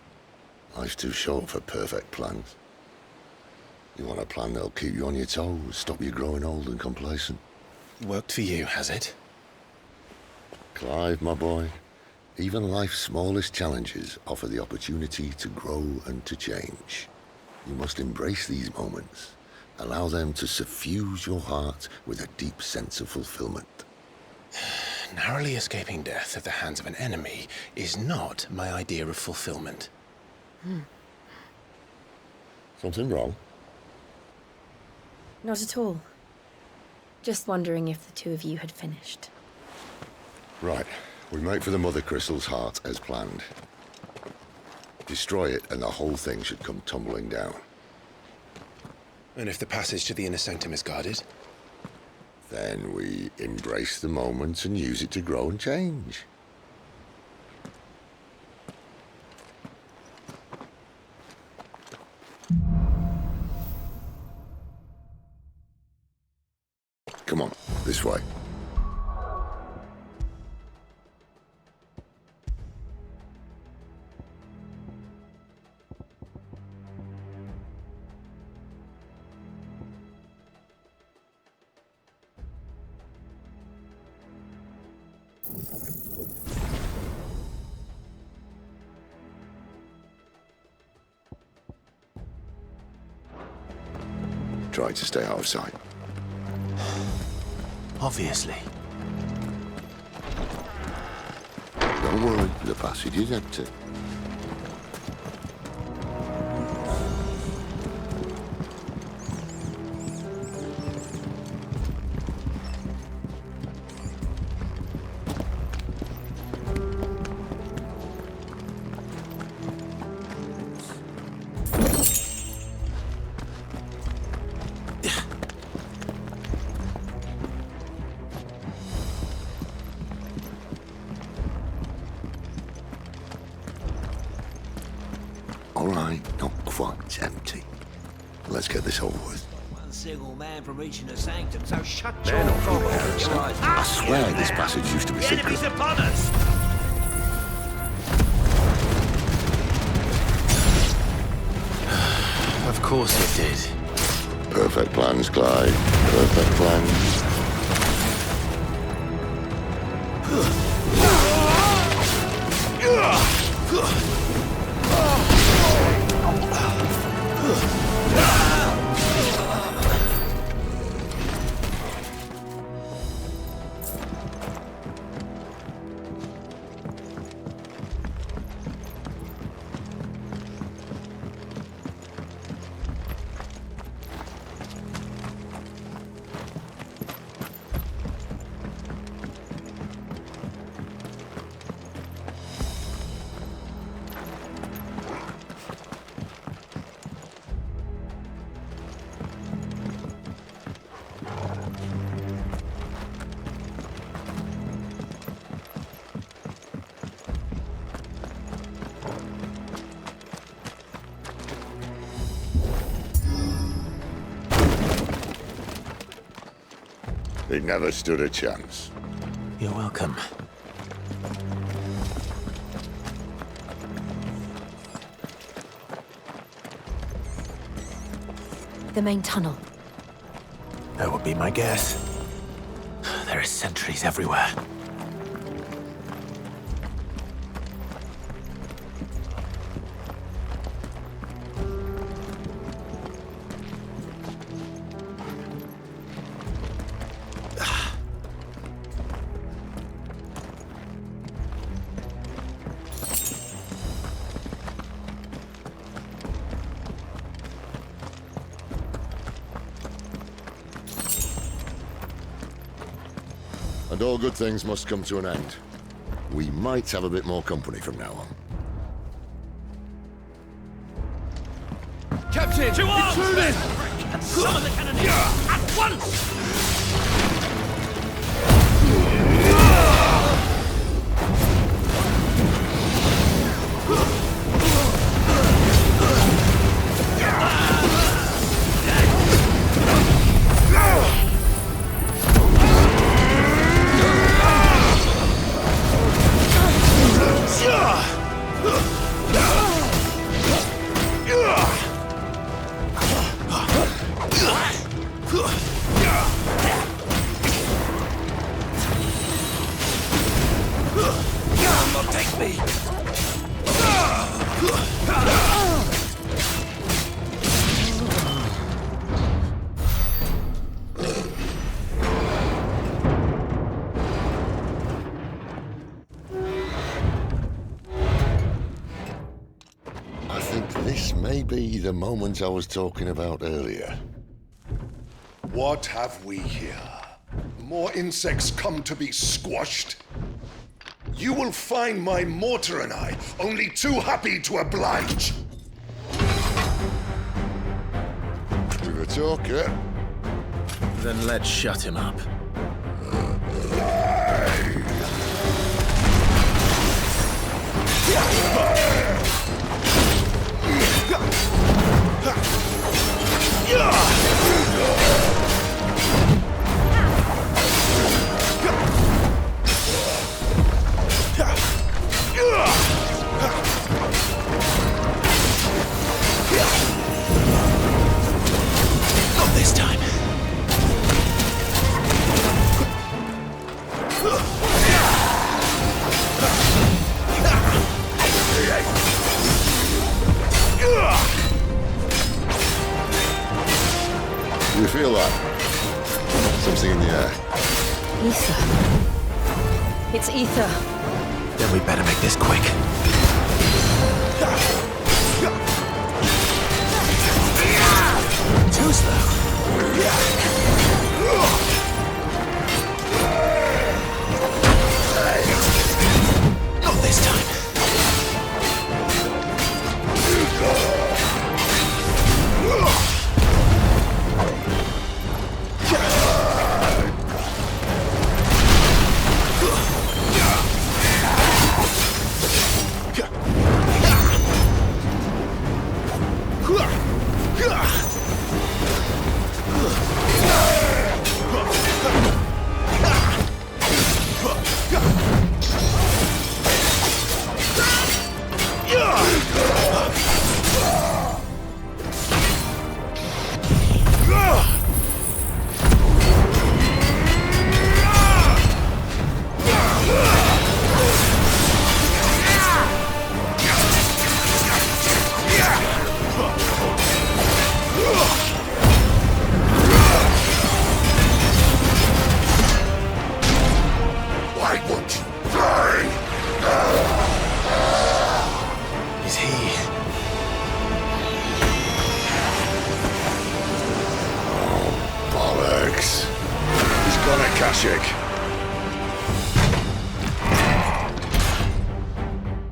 Life's too short for perfect plans. You want a plan that'll keep you on your toes, stop you growing old and complacent. Worked for you, has it? Clive, my boy, even life's smallest challenges offer the opportunity to grow and to change. You must embrace these moments. Allow them to suffuse your heart with a deep sense of fulfillment. Narrowly escaping death at the hands of an enemy is not my idea of fulfillment. Something wrong? Not at all. Just wondering if the two of you had finished. Right. We make for the Mother Crystal's heart as planned. Destroy it and the whole thing should come tumbling down. And if the passage to the inner sanctum is guarded? Then we embrace the moment and use it to grow and change. Come on, this way. Try to stay out of sight. Obviously. Don't worry, the passage is empty. All right, not quite empty. Let's get this over with. One single man from reaching the sanctum, so shut Man your or mouth. woman, I swear this passage used to be The secret. enemy's upon us! Of course it did. Perfect plans, Clyde. Perfect plans. They never stood a chance. You're welcome. The main tunnel. That would be my guess. There are sentries everywhere. And all good things must come to an end. We might have a bit more company from now on. Captain! To arms, men! And summon the cannoneers at once! be the moment I was talking about earlier. What have we here? More insects come to be squashed? You will find my mortar and I only too happy to oblige. To the talker. Then let's shut him up. Not this time. You feel that? Something in the air. Ether. It's ether. Then we better make this quick. Too slow. Not this time.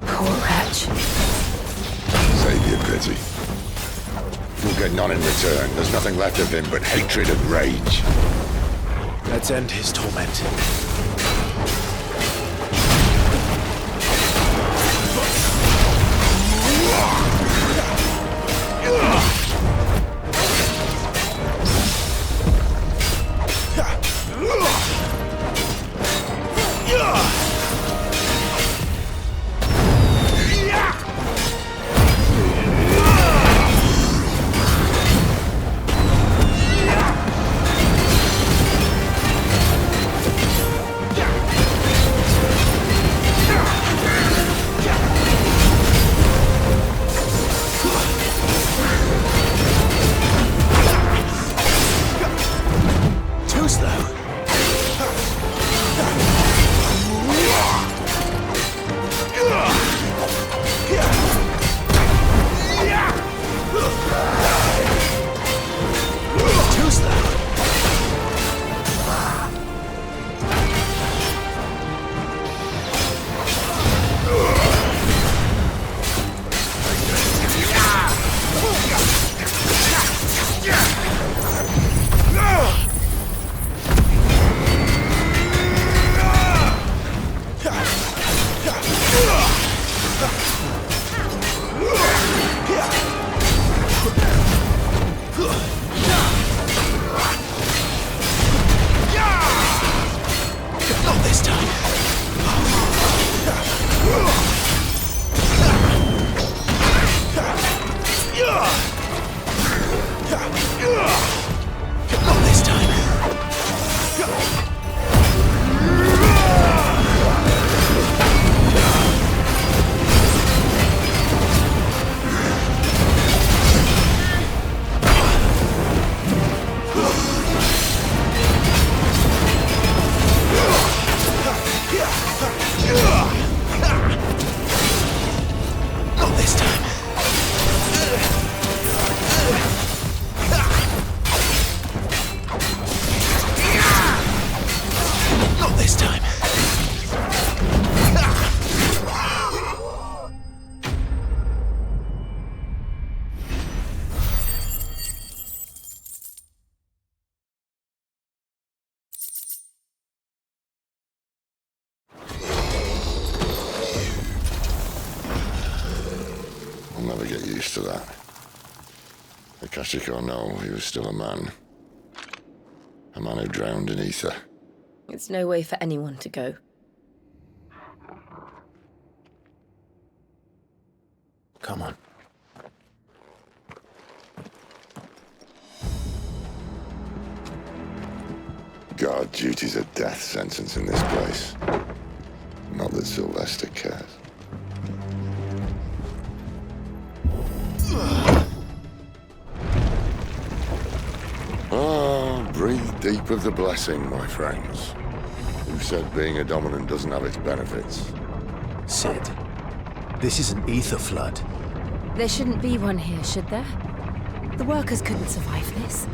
Poor wretch. Save your pity. You'll get none in return. There's nothing left of him but hatred and rage. Let's end his torment. Too slow. this time. I'll never get used to that. Akashic or no, he was still a man. A man who drowned in ether. It's no way for anyone to go. Come on. Guard duty's a death sentence in this place. Not that Sylvester cares. Ah, breathe deep of the blessing, my friends. Who said being a dominant doesn't have its benefits? Sid, this is an ether flood. There shouldn't be one here, should there? The workers couldn't survive this.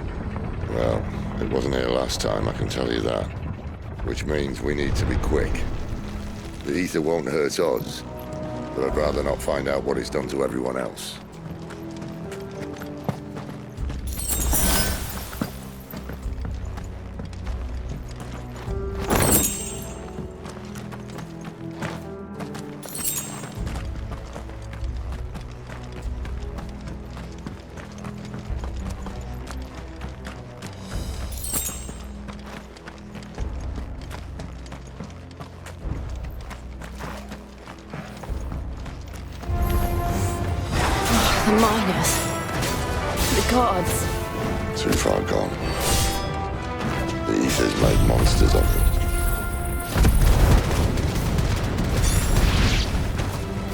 Well, it wasn't here last time, I can tell you that. Which means we need to be quick. The ether won't hurt us, but I'd rather not find out what it's done to everyone else. The miners. The gods. Too far gone. The ether's made monsters of them.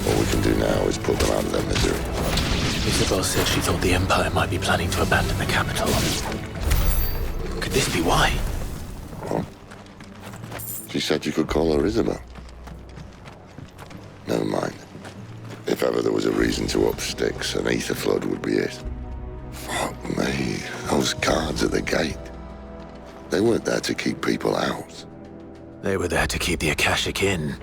All we can do now is put them out of their misery. Isabel said she thought the Empire might be planning to abandon the capital. Could this be why? What? She said you could call her Isabel. Never mind. If ever there was a reason to up sticks, an ether flood would be it. Fuck me, those guards at the gate. They weren't there to keep people out. They were there to keep the Akashic in.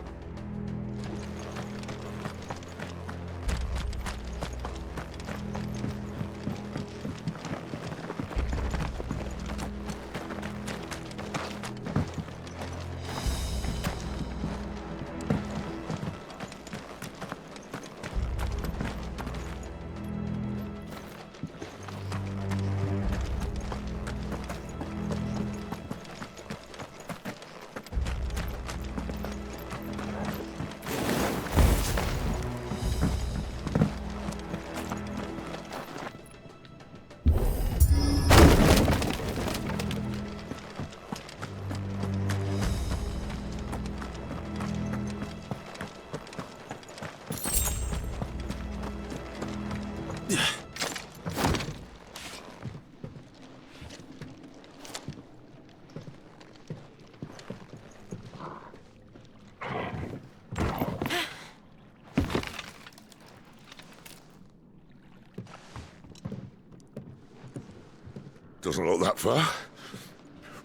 Doesn't look that far.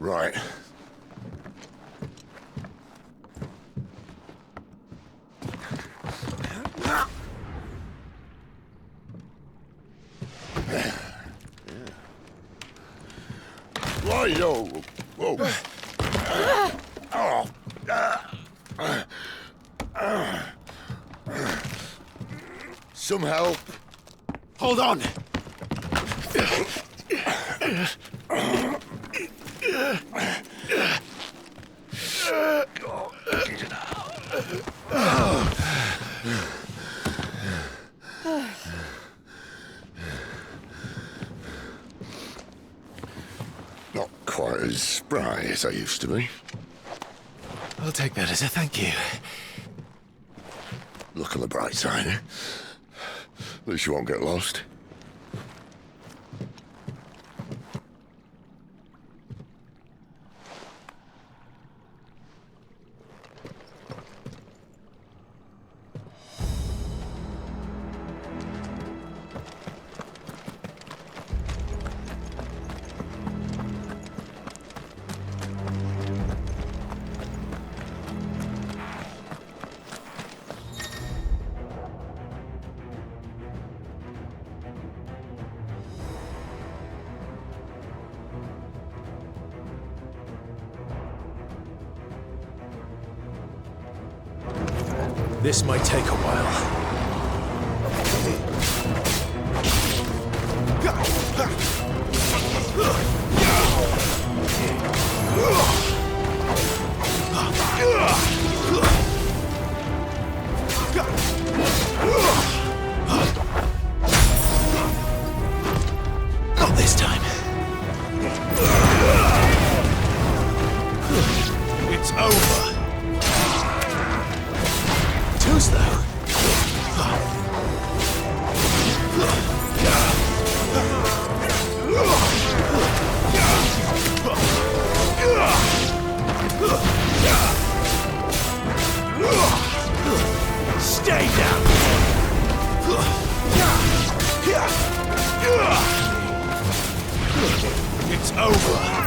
Right. Righto. Whoa. Some help. Hold on. Not quite as spry as I used to be. I'll take that as a thank you. Look on the bright side, eh? At least you won't get lost. This might take a while. Not this time. It's over. Too slow. Stay down. It's over.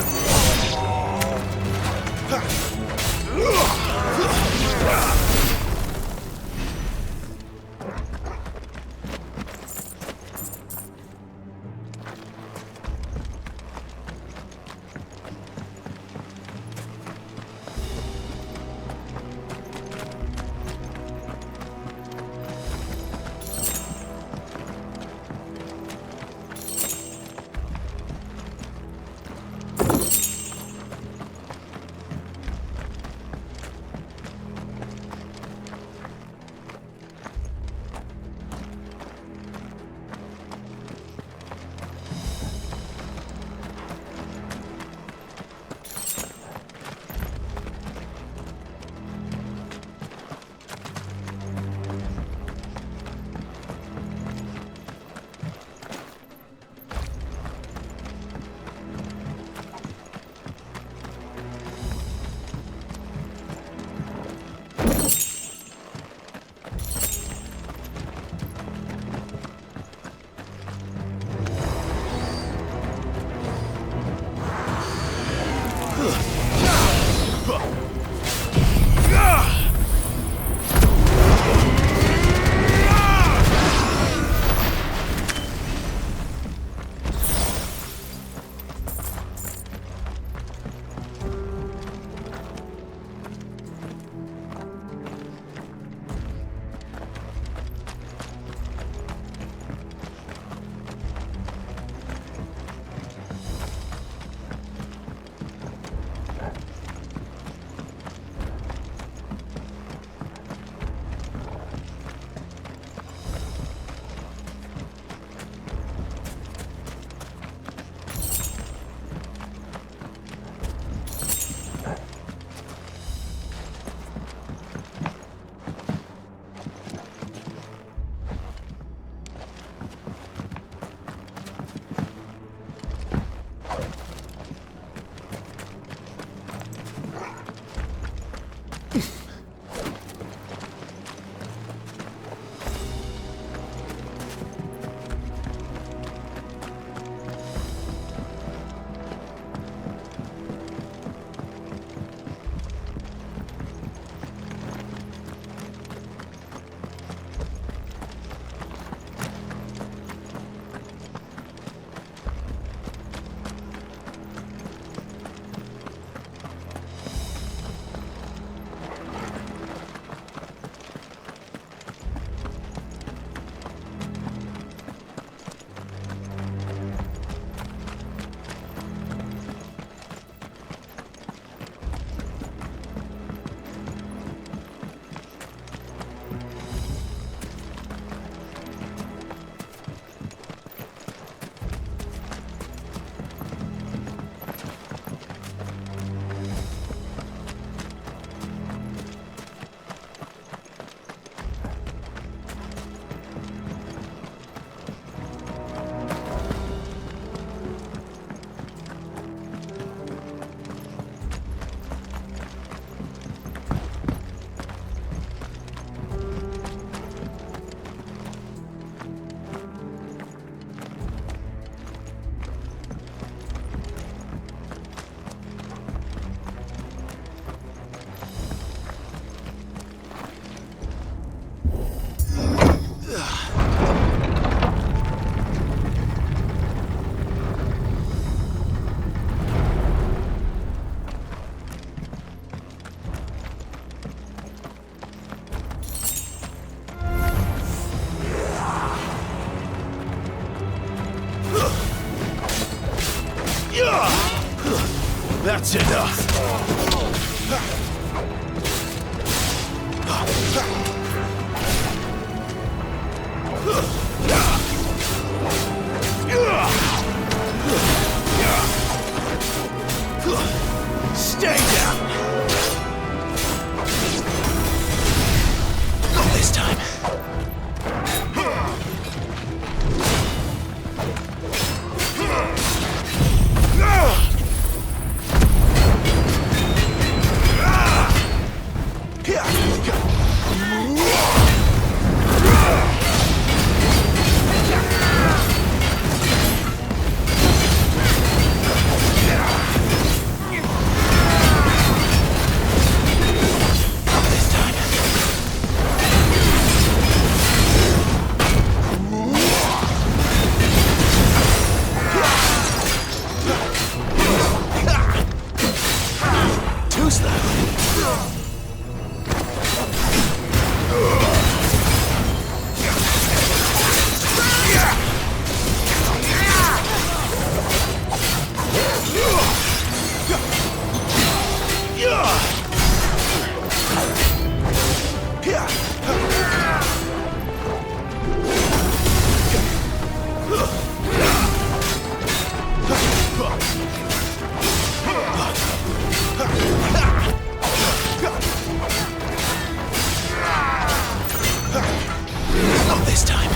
Not this time.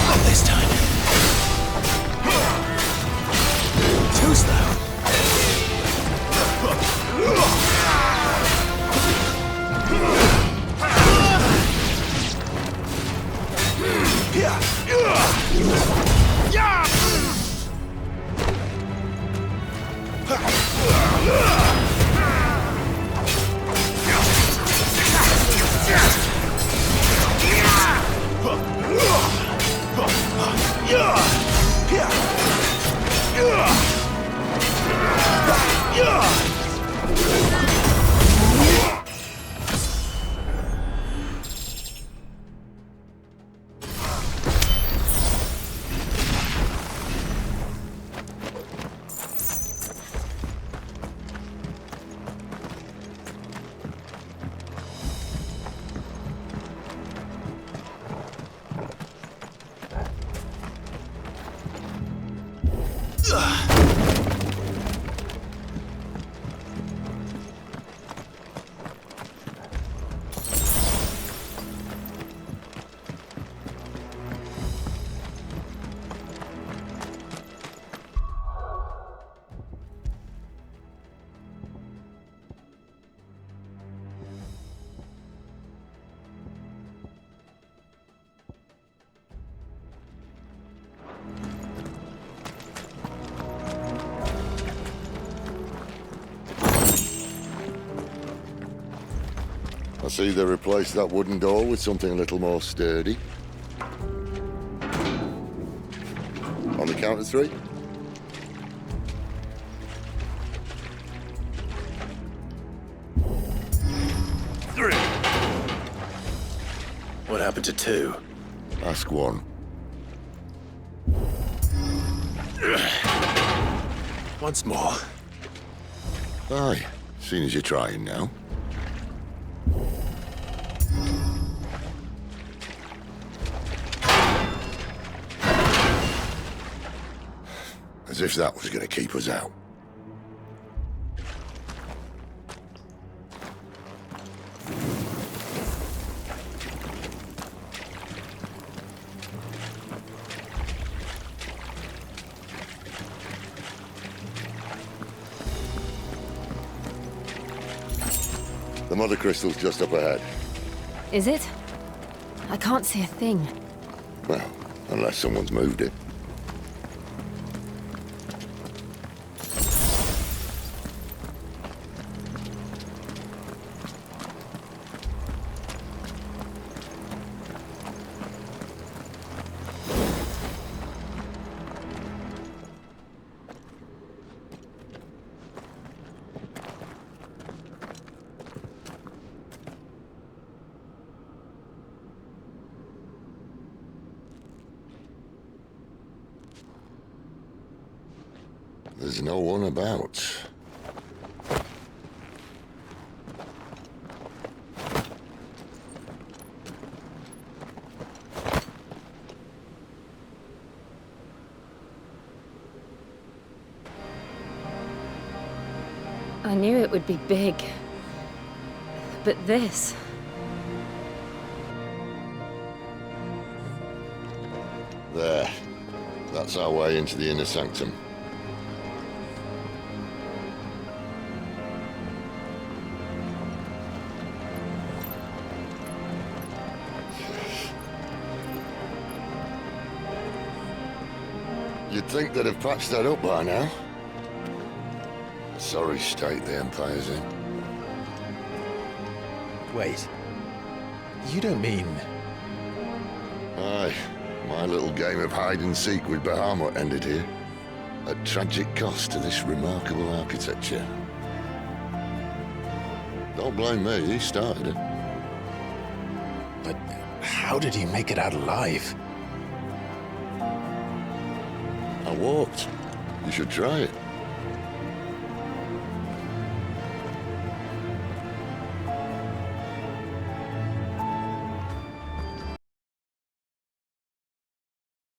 Not this time. Too slow. I see they replaced that wooden door with something a little more sturdy. On the count of 3. What happened to 2? Ask 1. Once more. Aye, seeing as you're trying now. As if that was going to keep us out. The mother crystal's just up ahead. Is it? I can't see a thing. Well, unless someone's moved it. There's no one about. I knew it would be big. But this... There. That's our way into the inner sanctum. You'd think they'd have patched that up by now. A sorry state the Empire's in. Wait. You don't mean... Aye. My little game of hide-and-seek with Bahamut ended here. At tragic cost to this remarkable architecture. Don't blame me, he started it. But how did he make it out alive? I walked. You should try it.